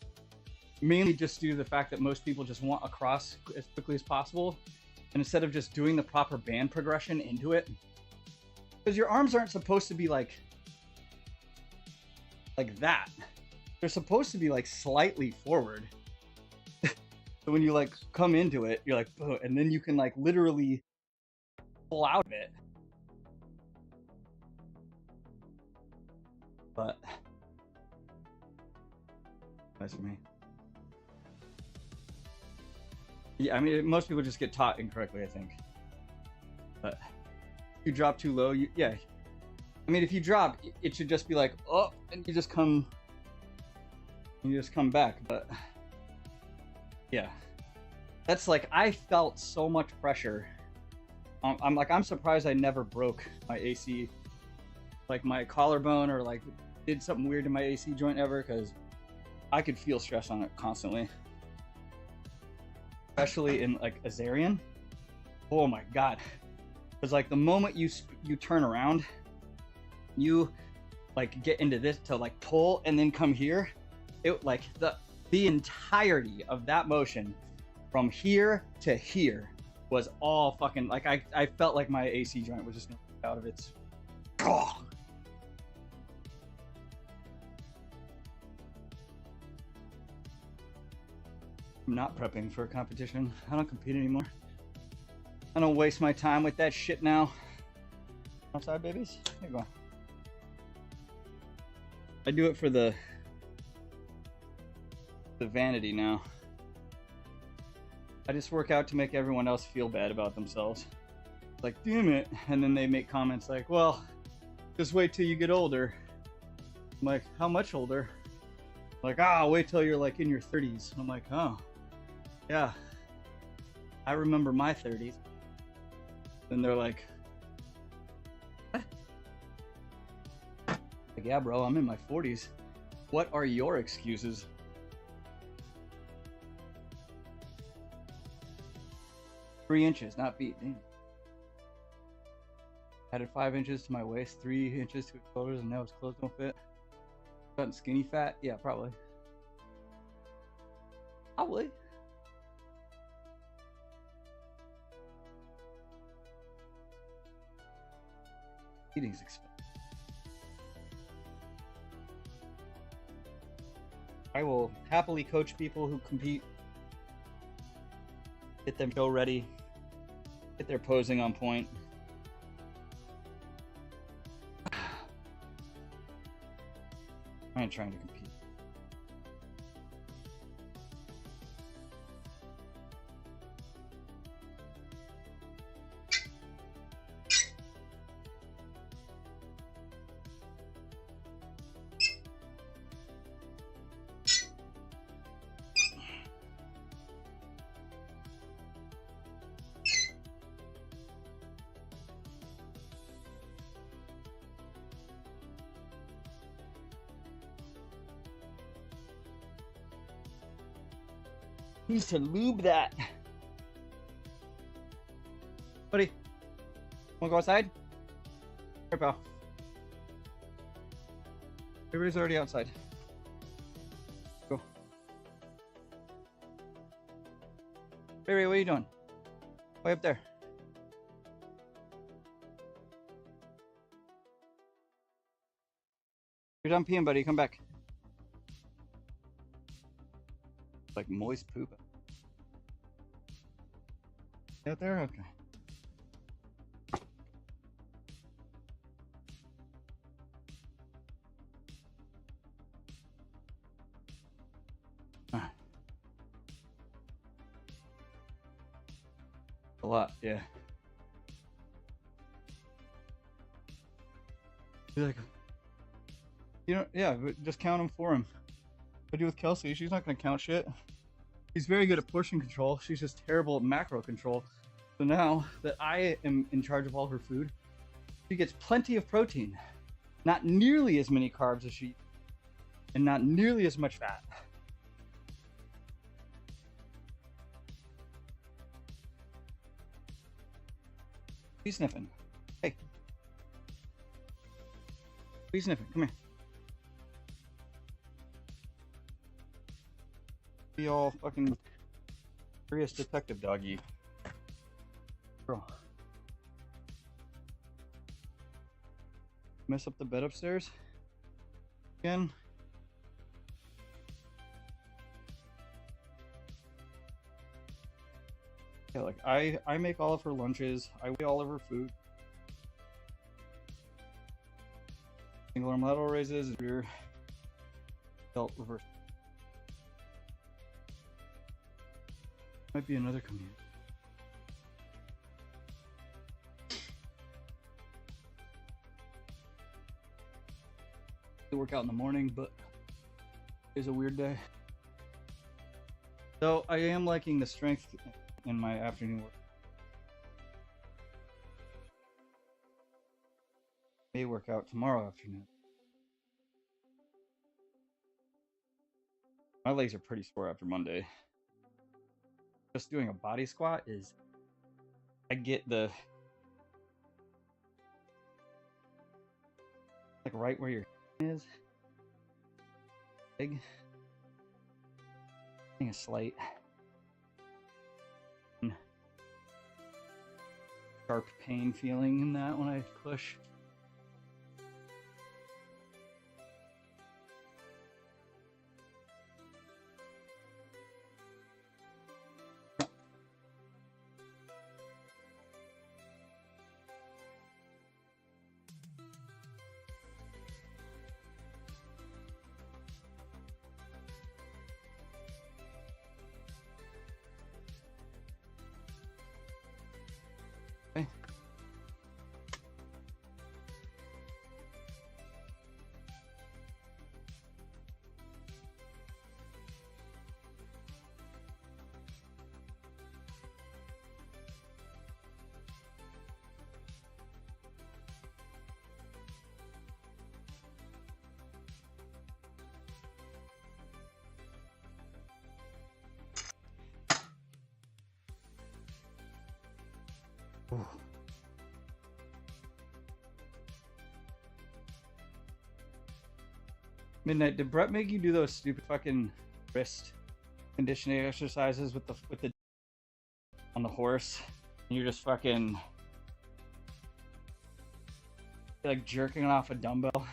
Mainly just due to the fact that most people just want a cross as quickly as possible. And instead of just doing the proper band progression into it. Because your arms aren't supposed to be like that. They're supposed to be like slightly forward. So when you like come into it, you're like, oh, and then you can like literally pull out of it. But that's for me. Yeah, I mean, most people just get taught incorrectly, I think. But if you drop too low, yeah. I mean, if you drop, it should just be like, oh, and you just come back. But yeah, that's like, I felt so much pressure. I'm surprised I never broke my AC, like my collarbone, or like did something weird to my AC joint ever, because I could feel stress on it constantly. Especially in like Azarian. Oh my god. Because like the moment you turn around, you like get into this to like pull and then come here, it like the entirety of that motion from here to here was all fucking like, I felt like my AC joint was just gonna out of its. Oh. I'm not prepping for a competition. I don't compete anymore. I don't waste my time with that shit now. Outside, babies? Here you go. I do it for the vanity now. I just work out to make everyone else feel bad about themselves. Like, damn it. And then they make comments like, well, just wait till you get older. I'm like, how much older? Like, wait till you're like in your 30s. I'm like, oh, yeah. I remember my 30s. And they're like, what? Like, yeah, bro, I'm in my 40s. What are your excuses? Three inches, not feet. Damn. Added 5 inches to my waist, 3 inches to his shoulders, and now his clothes don't fit. Gotten skinny fat? Yeah, probably. Probably. Eating's expensive. I will happily coach people who compete, get them show ready, get their posing on point. I ain't trying to compete. Needs to lube that. Buddy, wanna go outside? Here, pal. Everybody's already outside. Go. Baby, what are you doing? Way up there. You're done peeing, buddy. Come back. Like moist poop. Out there? Okay. A lot, yeah. He's like, you know, yeah, but just count them for him. I do with Kelsey, she's not gonna count shit. She's very good at portion control. She's just terrible at macro control. So now that I am in charge of all her food, she gets plenty of protein, not nearly as many carbs as she, and not nearly as much fat. She's sniffing. Hey. She's sniffing. Come here. Be all fucking curious detective doggy. Girl. Mess up the bed upstairs again. Yeah, like I make all of her lunches. I weigh all of her food. Single arm lateral raises, rear belt reverse. Might be another coming in. Work out in the morning, but it's a weird day. So I am liking the strength in my afternoon work. May work out tomorrow afternoon. My legs are pretty sore after Monday. Just doing a body squat is, I get the, like right where your is. Big. I think a slight sharp pain feeling in that when I push. Midnight, did Brett make you do those stupid fucking wrist conditioning exercises with the on the horse? And you're just fucking like jerking off a dumbbell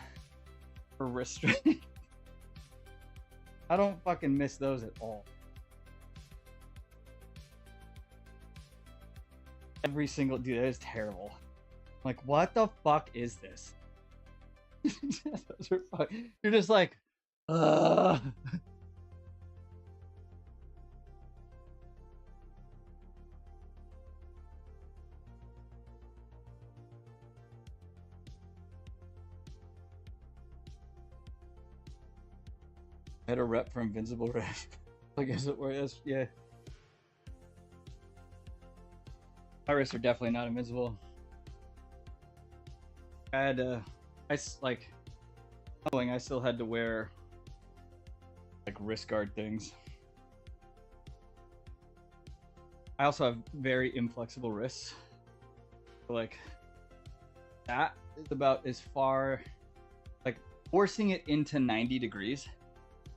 for wrist strength. I don't fucking miss those at all. Every single dude, that is terrible. Like, what the fuck is this? Those are you're just like, I had a rep for Invincible Wrist. I guess it was, yeah. My wrists are definitely not invincible. I had I still had to wear like wrist guard things. I also have very inflexible wrists. So, like, that is about as far, like, forcing it into 90 degrees,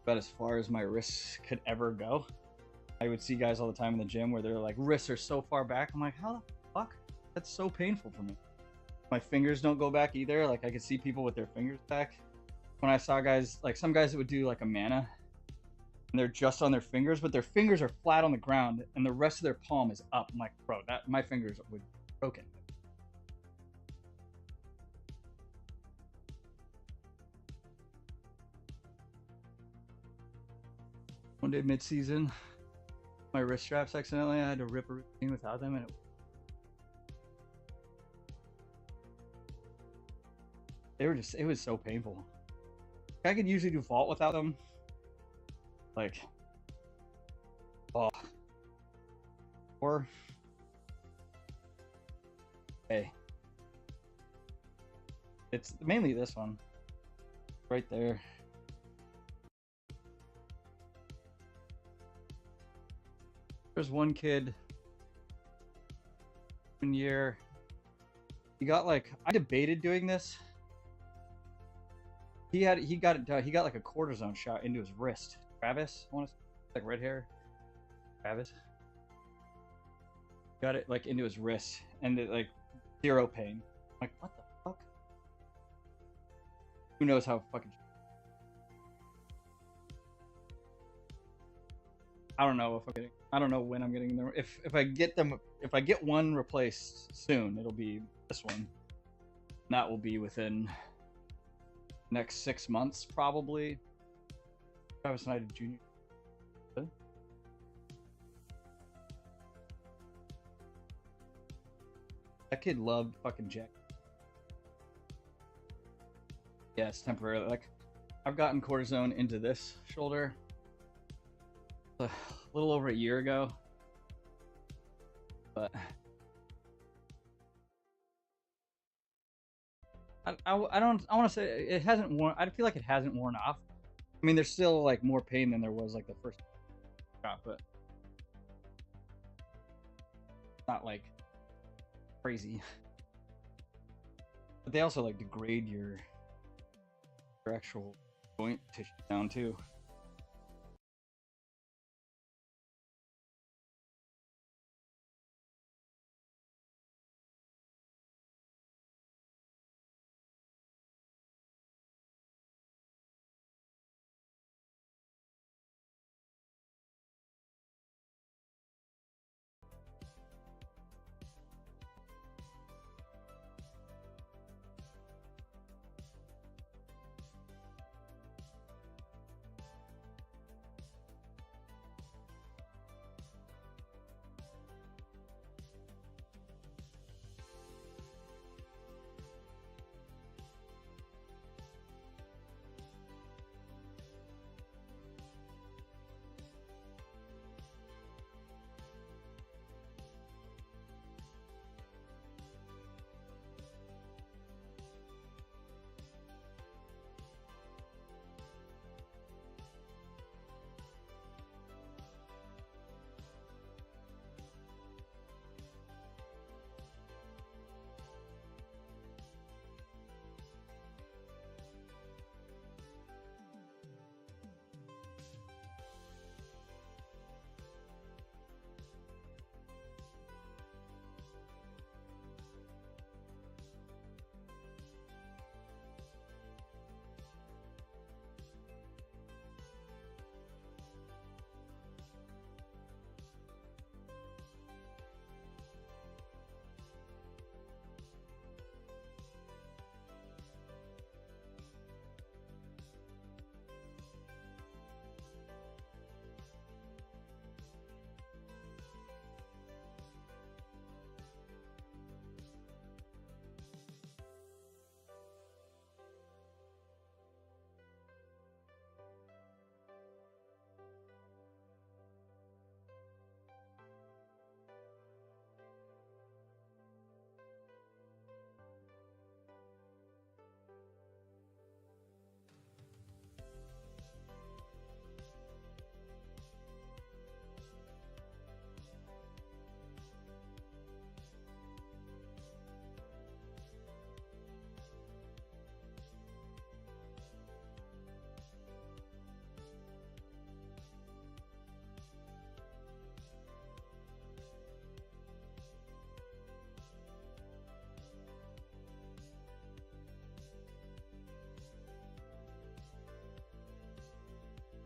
about as far as my wrists could ever go. I would see guys all the time in the gym where their like wrists are so far back. I'm like, how the fuck? That's so painful for me. My fingers don't go back either. Like, I could see people with their fingers back. When I saw guys, like some guys that would do like a mana, and they're just on their fingers, but their fingers are flat on the ground, and the rest of their palm is up. I'm like, bro, that my fingers would be broken. One day mid-season, my wrist straps accidentally. I had to rip a routine without them, and it was so painful. I could usually do vault without them. Like, oh, or hey, it's mainly this one right there. There's one kid, one year, he got like, I debated doing this. He got it done. He got like a cortisone shot into his wrist. Travis, I want to say, like red hair. Travis got it like into his wrist, and it like zero pain. I'm like, what the fuck? Who knows how fucking? I don't know if I'm getting. I don't know when I'm getting them. If I get them, if I get one replaced soon, it'll be this one. And that will be within next 6 months probably. Travis and I did junior. That kid loved fucking Jack. Yeah, it's temporarily. Like, I've gotten cortisone into this shoulder a little over a year ago, but I want to say it hasn't worn. I feel like it hasn't worn off. I mean, there's still like more pain than there was like the first shot, but not like crazy. But they also like degrade your actual joint tissue down too.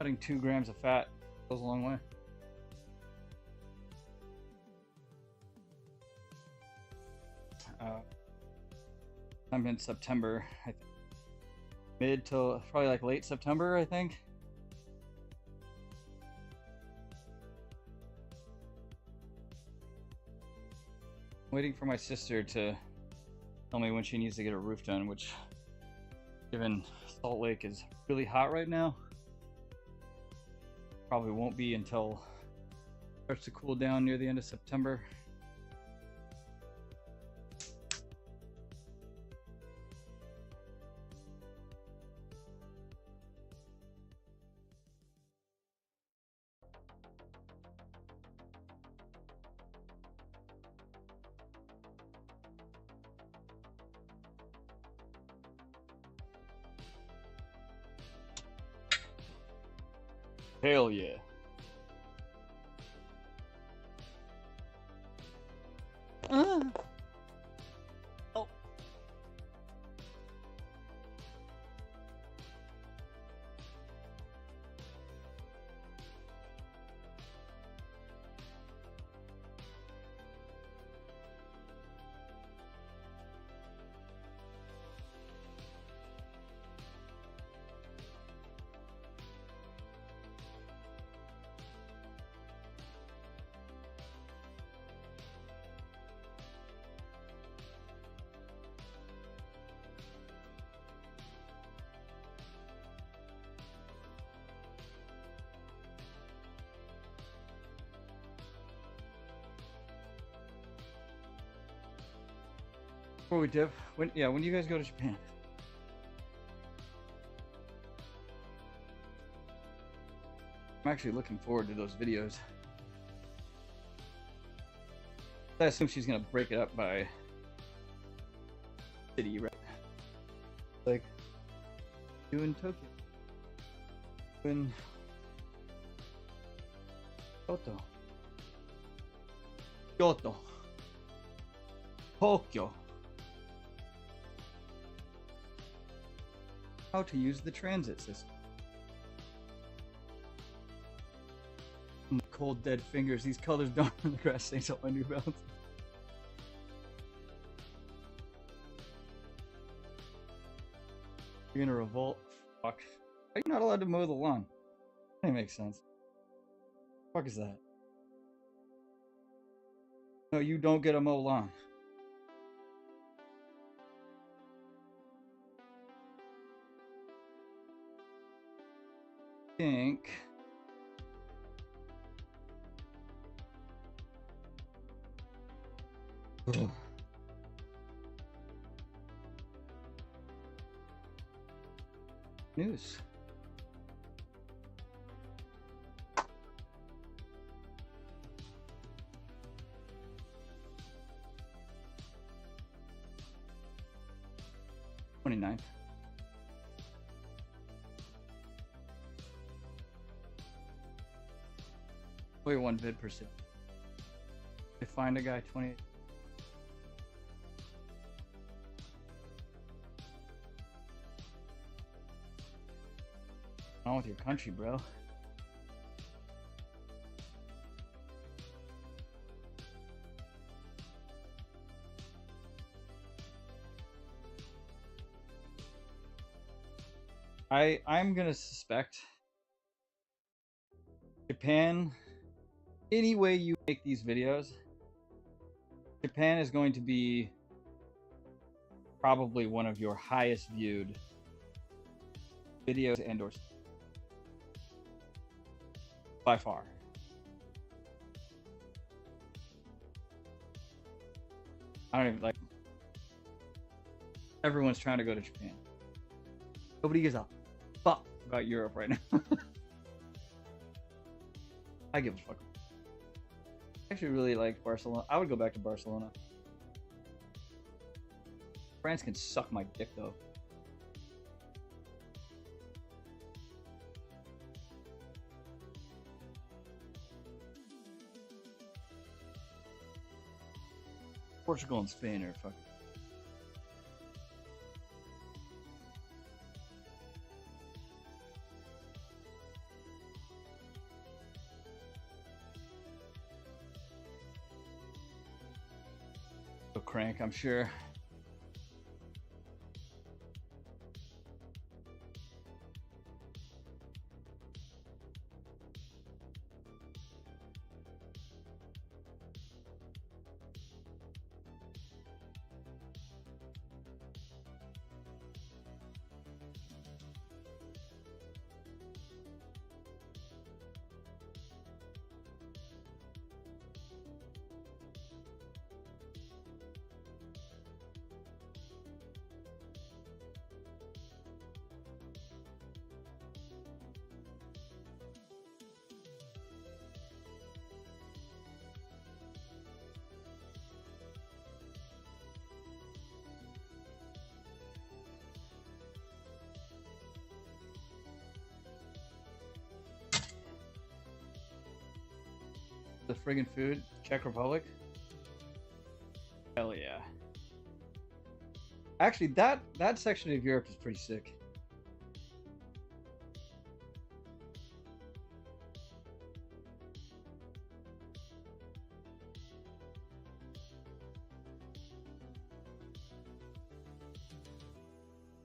Cutting 2 grams of fat goes a long way. I'm in September, I think. Mid to probably like late September, I think. Waiting for my sister to tell me when she needs to get her roof done, which, given Salt Lake is really hot right now, probably won't be until it starts to cool down near the end of September. Hell yeah. Oh. Before we dip, when do you guys go to Japan? I'm actually looking forward to those videos. I assume she's gonna break it up by city, right? Like, you in Tokyo, in Kyoto, Tokyo. How to use the transit system. Cold dead fingers. These colors don't on the grass stains up my New Balance. You're gonna revolt? Fuck. Are you not allowed to mow the lawn? That makes sense. What the fuck is that? No, you don't get a mow lawn. I think news. Ninth. 1 vid per second. I find a guy 28. What's wrong with your country, bro? I'm gonna suspect Japan, any way you make these videos, Japan is going to be probably one of your highest viewed videos and or by far. I don't even like, everyone's trying to go to Japan. Nobody gives a fuck about Europe right now. I give a fuck. I actually really like Barcelona. I would go back to Barcelona. France can suck my dick though. Portugal and Spain are fucking. crank, I'm sure. The friggin' food, Czech Republic. Hell yeah. Actually, that section of Europe is pretty sick.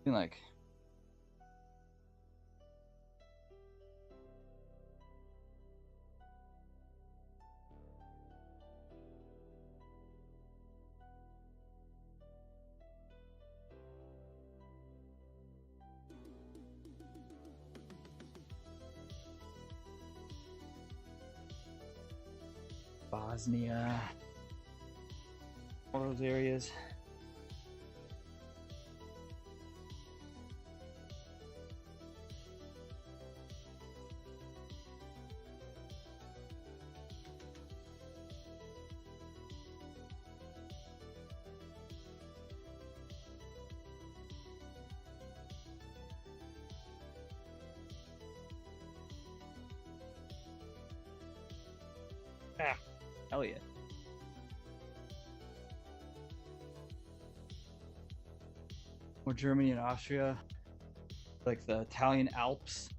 Like, Bosnia, all those areas. Ah, hell yeah. Or Germany and Austria, like the Italian Alps.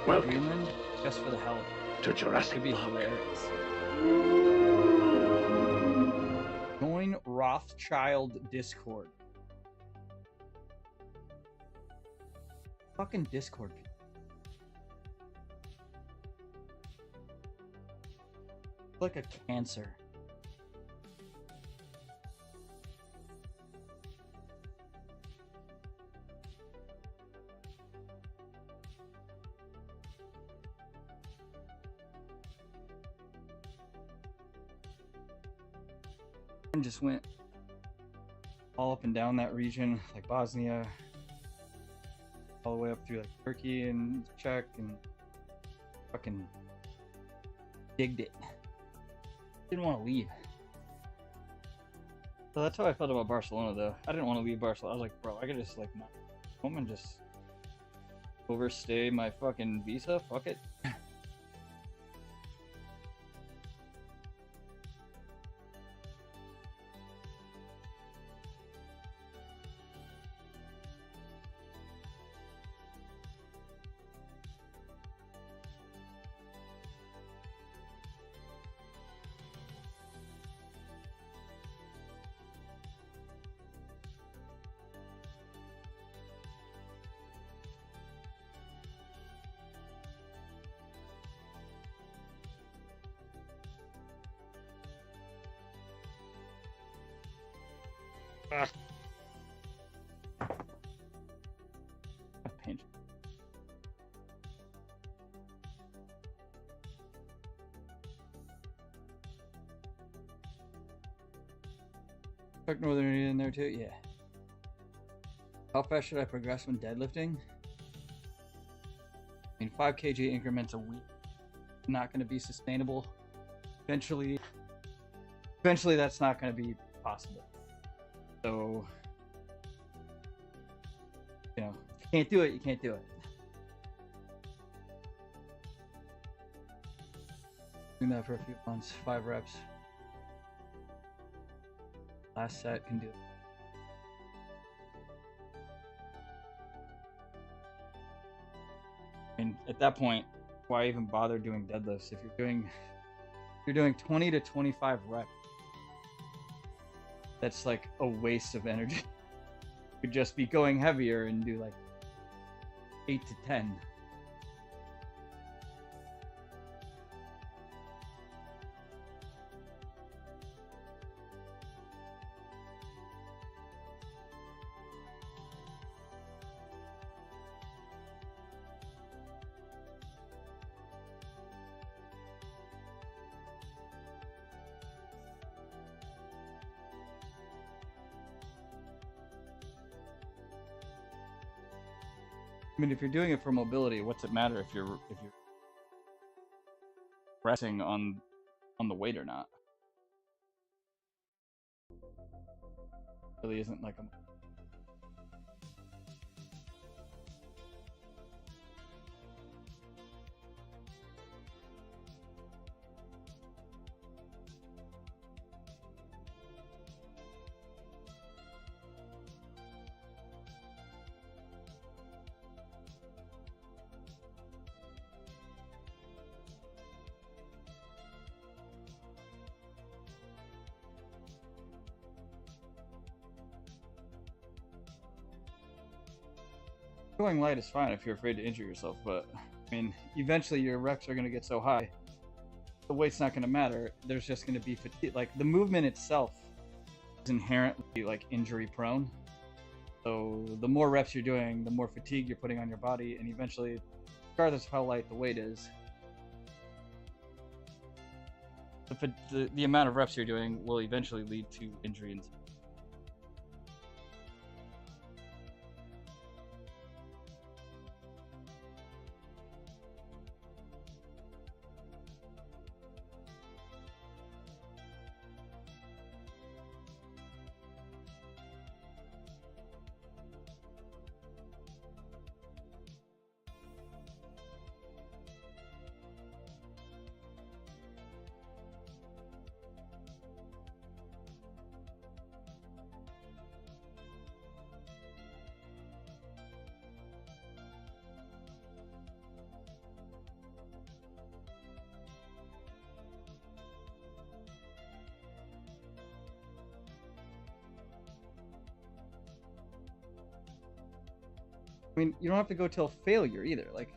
Welcome Greenland, just for the hell of it. to Jurassic Could be Park. hilarious. Join Rothschild Discord. Fucking Discord. Like a cancer. And just went all up and down that region, like Bosnia, all the way up through like Turkey and Czech, and fucking digged it. Didn't want to leave. So that's how I felt about Barcelona, though. I didn't want to leave Barcelona. I was like, bro, I could just like not home and just overstay my fucking visa. Fuck it. Pain. Fuck Northern India in there too? Yeah. How fast should I progress when deadlifting? I mean, 5 kg increments a week. Not going to be sustainable. Eventually that's not going to be possible. So, you know, if you can't do it, you can't do it. Doing that for a few months, 5 reps. Last set can do it. at that point, why even bother doing deadlifts if you're doing 20 to 25 reps? That's like a waste of energy. You could just be going heavier and do like 8 to 10. I mean, if you're doing it for mobility, what's it matter if you're resting on the weight or not? It really isn't like a. Going light is fine if you're afraid to injure yourself, but I mean, eventually your reps are going to get so high, the weight's not going to matter. There's just going to be fatigue. Like the movement itself is inherently like injury prone. So the more reps you're doing, the more fatigue you're putting on your body, and eventually, regardless of how light the weight is, the amount of reps you're doing will eventually lead to injury and. I mean, you don't have to go till failure either. Like,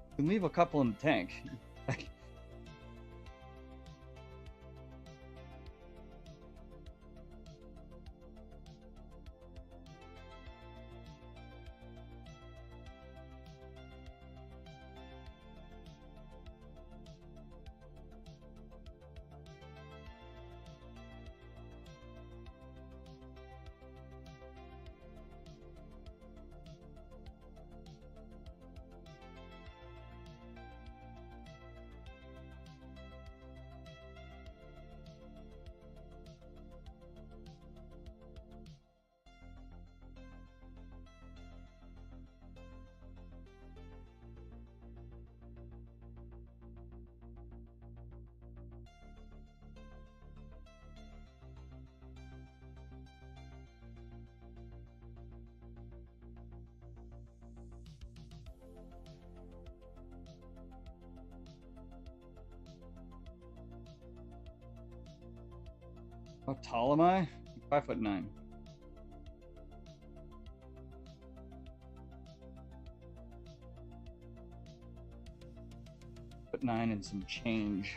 you can leave a couple in the tank. Like, 5'9". How tall am I? 5'9". But 9 and some change.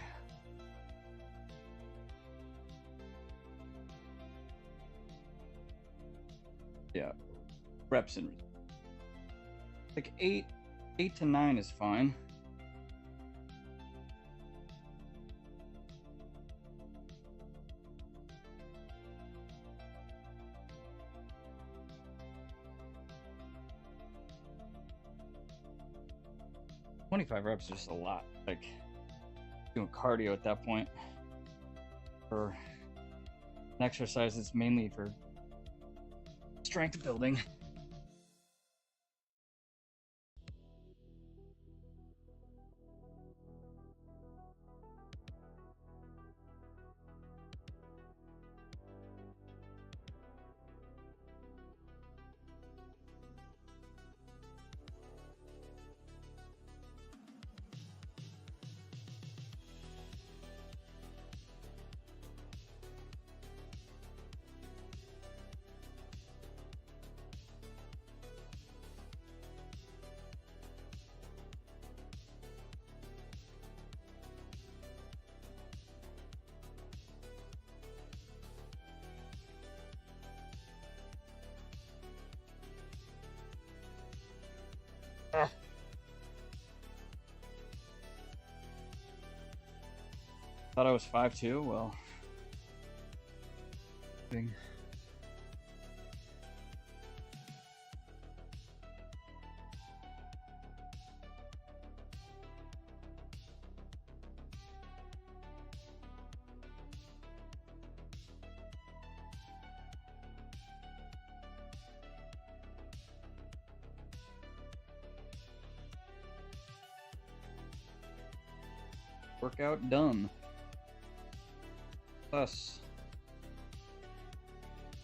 Yeah, reps and like 8 to 9 is fine. $25 reps is just a lot. Like doing cardio at that point. For an exercise that's mainly for strength building. Ugh. Thought I was 5'2", well. Thing. Workout done. Plus,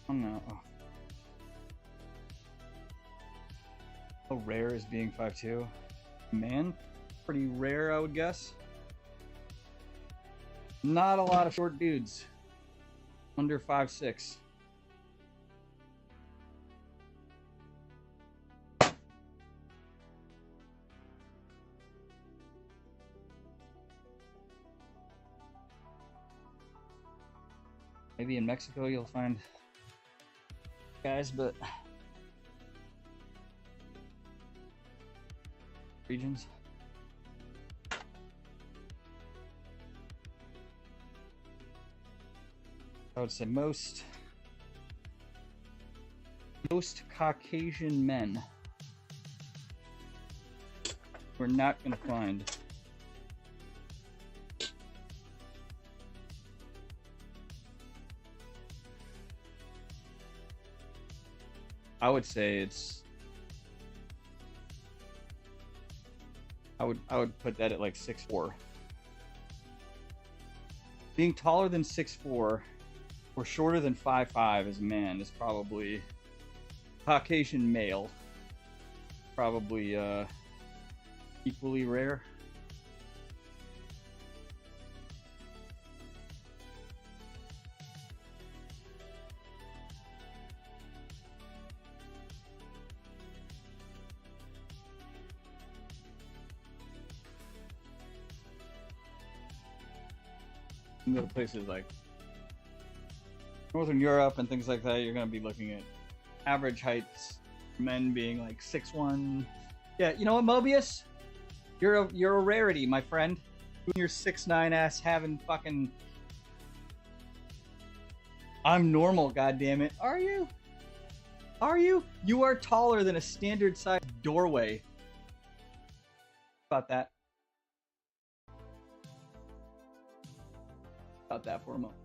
oh no. Oh. How rare is being 5'2"? Man, pretty rare, I would guess. Not a lot of short dudes under 5'6". Maybe in Mexico you'll find guys, but regions. I would say most Caucasian men we're not gonna find. I would say it's. I would put that at like 6'4". Being taller than 6'4" or shorter than 5'5" as a man is probably Caucasian male. Probably equally rare. You go to places like Northern Europe and things like that, you're going to be looking at average heights, men being like 6'1". Yeah, you know what, Mobius? You're a rarity, my friend. You're 6'9" ass having fucking. I'm normal, goddammit. Are you? Are you? You are taller than a standard sized doorway. About that. About that for a moment.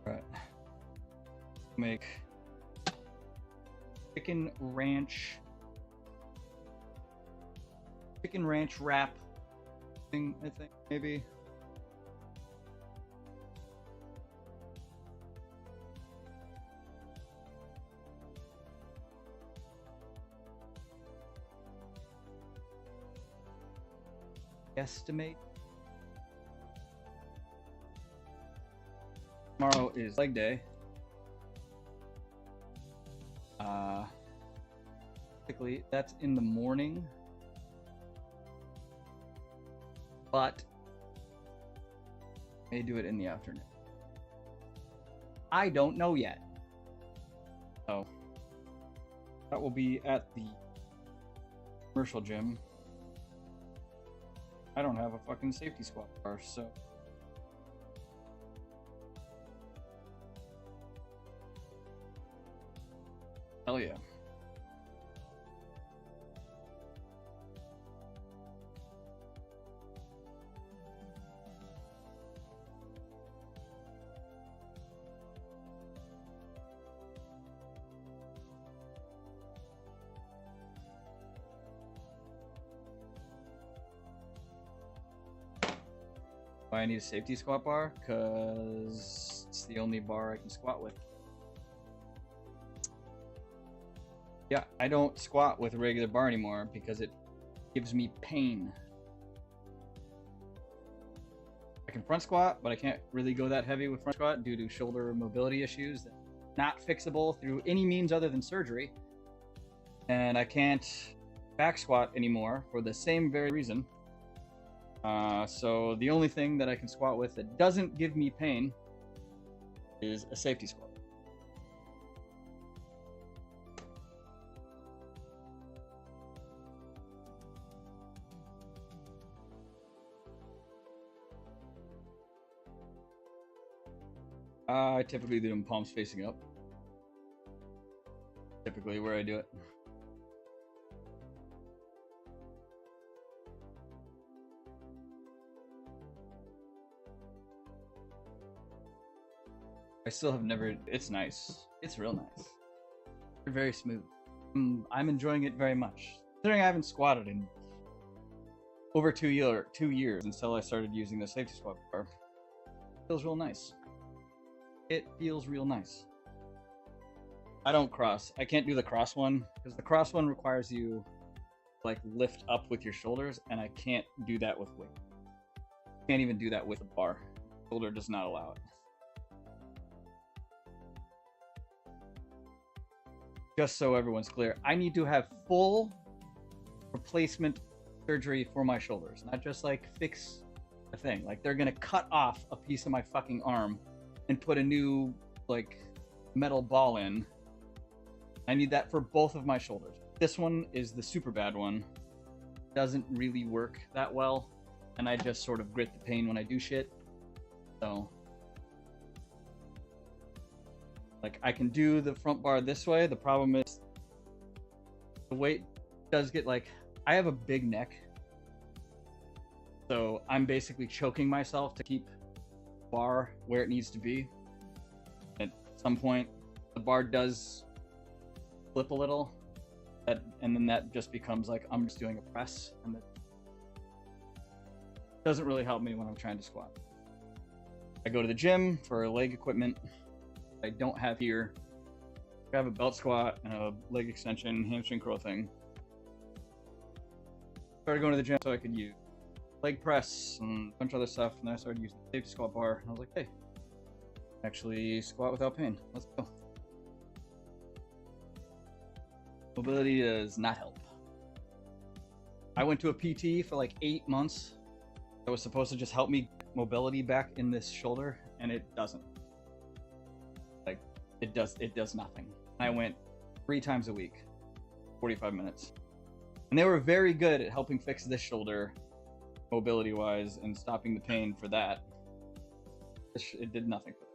All right. Make chicken ranch wrap thing, I think, maybe. Estimate. Tomorrow is leg day. Typically, that's in the morning. But may do it in the afternoon. I don't know yet. So that will be at the commercial gym. I don't have a fucking safety squat bar, so hell yeah. Why I need a safety squat bar? Because it's the only bar I can squat with. Yeah, I don't squat with a regular bar anymore because it gives me pain. I can front squat, but I can't really go that heavy with front squat due to shoulder mobility issues that not fixable through any means other than surgery. And I can't back squat anymore for the same very reason. So the only thing that I can squat with that doesn't give me pain is a safety squat. I typically do them palms facing up. Typically where I do it. I still have never. It's nice. It's real nice. They're very smooth. I'm enjoying it very much. Considering I haven't squatted in over 2 years until I started using the safety squat bar. It feels real nice. It feels real nice. I don't cross. I can't do the cross one because the cross one requires you like lift up with your shoulders, and I can't do that with weight. Can't even do that with a bar. Shoulder does not allow it. Just so everyone's clear, I need to have full replacement surgery for my shoulders, not just like fix a thing. Like they're gonna cut off a piece of my fucking arm and put a new like metal ball in. I need that for both of my shoulders. This one is the super bad one. Doesn't really work that well, and I just sort of grit the pain when I do shit. So like I can do the front bar this way. The problem is the weight does get like, I have a big neck. So I'm basically choking myself to keep the bar where it needs to be. At some point, the bar does flip a little, and then that just becomes like I'm just doing a press, and that doesn't really help me when I'm trying to squat. I go to the gym for leg equipment I don't have here. I have a belt squat and a leg extension, hamstring curl thing. Started going to the gym so I could use leg press and a bunch of other stuff, and then I started using the safety squat bar, and I was like, hey, actually squat without pain. Let's go. Mobility does not help. I went to a PT for like 8 months. That was supposed to just help me get mobility back in this shoulder, and it doesn't. Like it does nothing. I went 3 times a week, 45 minutes. And they were very good at helping fix this shoulder mobility wise and stopping the pain for that. It did nothing for it.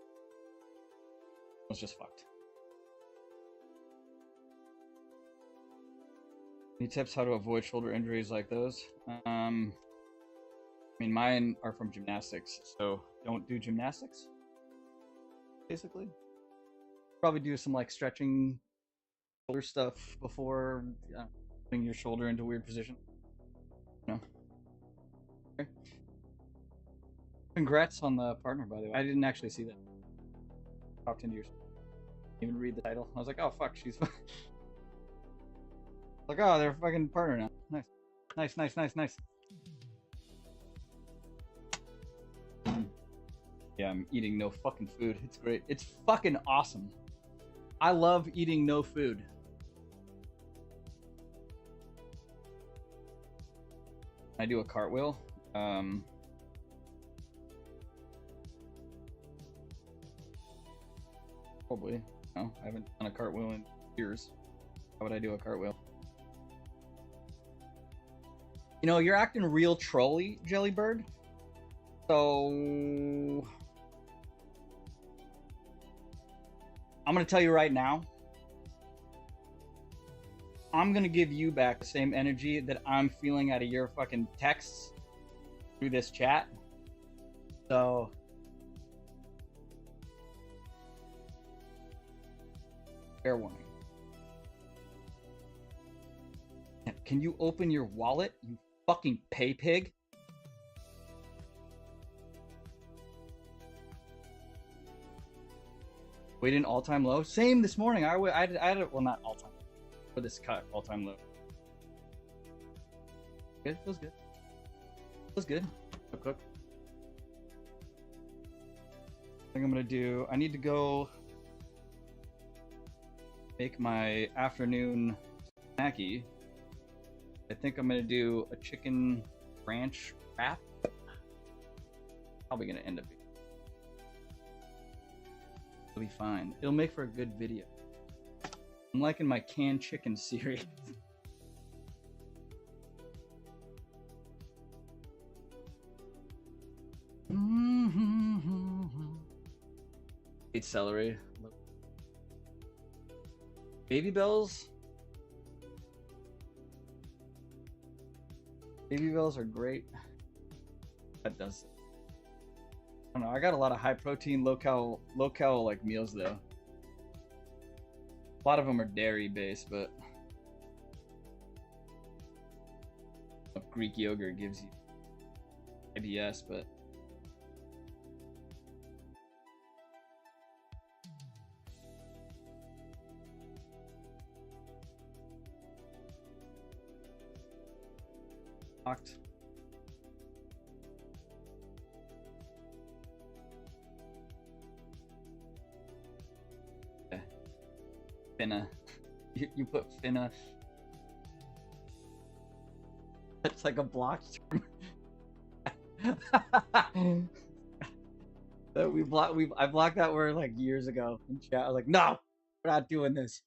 It was just fucked. Any tips how to avoid shoulder injuries like those? I mean, mine are from gymnastics, so don't do gymnastics, basically. Probably do some like stretching shoulder stuff before putting your shoulder into a weird position. No. Okay. Congrats on the partner, by the way. I didn't actually see that. Popped into your... Even read the title. I was like, oh fuck, she's... Like, oh, they're a fucking partner now. Nice. Nice, nice, nice, nice. Yeah, I'm eating no fucking food. It's great. It's fucking awesome. I love eating no food. I do a cartwheel. Probably. No, I haven't done a cartwheel in years. How would I do a cartwheel? You know, you're acting real trolly, Jellybird. So I'm gonna tell you right now, I'm gonna give you back the same energy that I'm feeling out of your fucking texts through this chat. So fair warning. Can you open your wallet, you fucking pay pig? Weight in all-time low. Same this morning. I had well, not all-time, for this cut, all-time low. Good. Feels good. Feels good. Cook. I think I'm gonna do. I need to go make my afternoon snacky. I think I'm gonna do a chicken ranch wrap. Probably gonna end up being. It'll be fine. It'll make for a good video. I'm liking my canned chicken series. Eat celery. Baby bells. Baby bells are great. That does. I don't know. I got a lot of high protein, low cal like meals though. A lot of them are dairy based, but Greek yogurt gives you IBS, but locked. Finna. You put finna. It's like a blocked term. I blocked that word like years ago in chat. I was like, no, we're not doing this.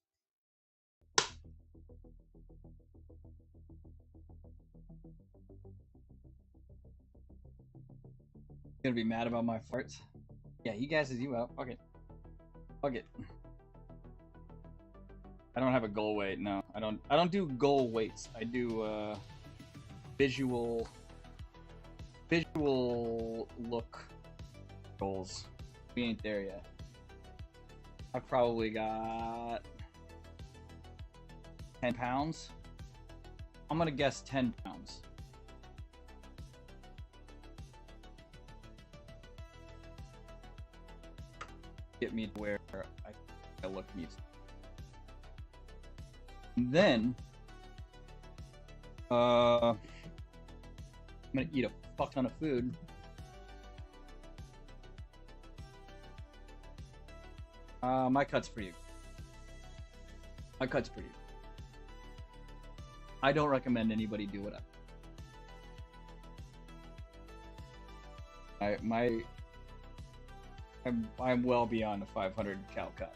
Gonna be mad about my farts. Yeah, he gasses you out. Fuck it. Fuck it. I don't have a goal weight. No, I don't do goal weights. I do visual look goals. We ain't there yet. I probably got 10 pounds. I'm gonna guess 10 pounds. Get me to where I look needs. Then I'm gonna eat a fuck ton of food. My cut's pretty good. My cut's pretty good. I don't recommend anybody do what I'm well beyond a 500 cal cut.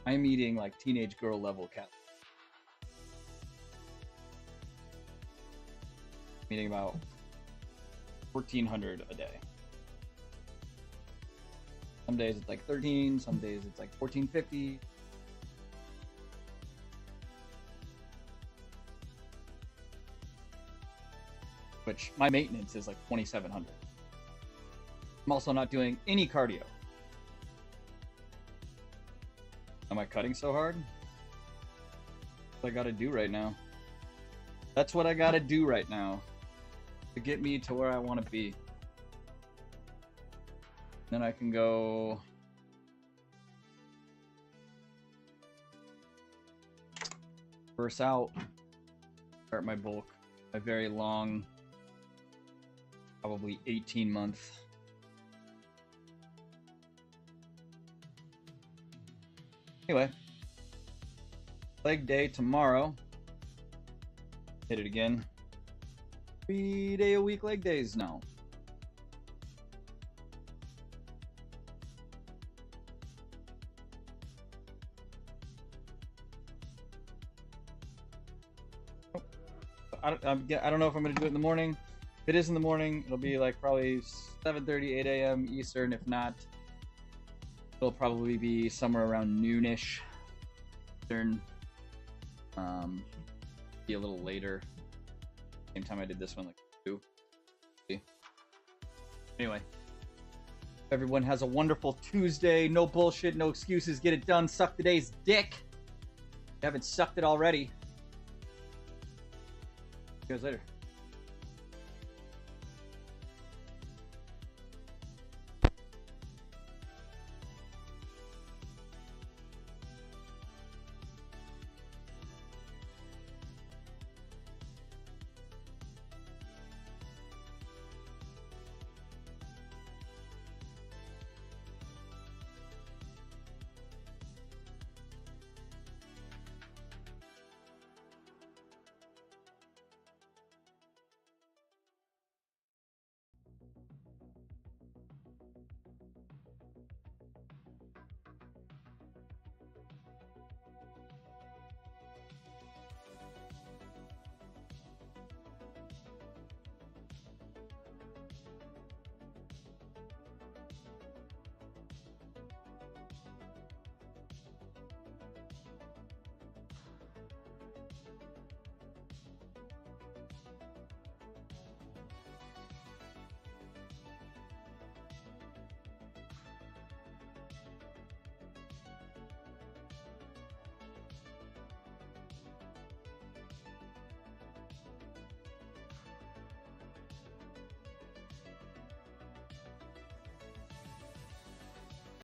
I'm eating like teenage girl level cal. I'm eating about 1,400 a day. Some days it's like 13, some days it's like 1,450. Which my maintenance is like 2,700. I'm also not doing any cardio. Am I cutting so hard? That's what I gotta do right now. That's what I gotta do right now to get me to where I want to be. Then I can go burst out, start my bulk, my very long, probably 18-month. Anyway, leg day tomorrow. Hit it again. 3-day-a-week leg days now. I don't know if I'm going to do it in the morning. If it is in the morning, it'll be like probably 7:30, 8 a.m. Eastern. If not, it'll probably be somewhere around noonish Eastern. Be a little later. Same time I did this one, like 2. Anyway, everyone has a wonderful Tuesday. No bullshit, no excuses. Get it done. Suck today's dick. If you haven't sucked it already. See you guys later.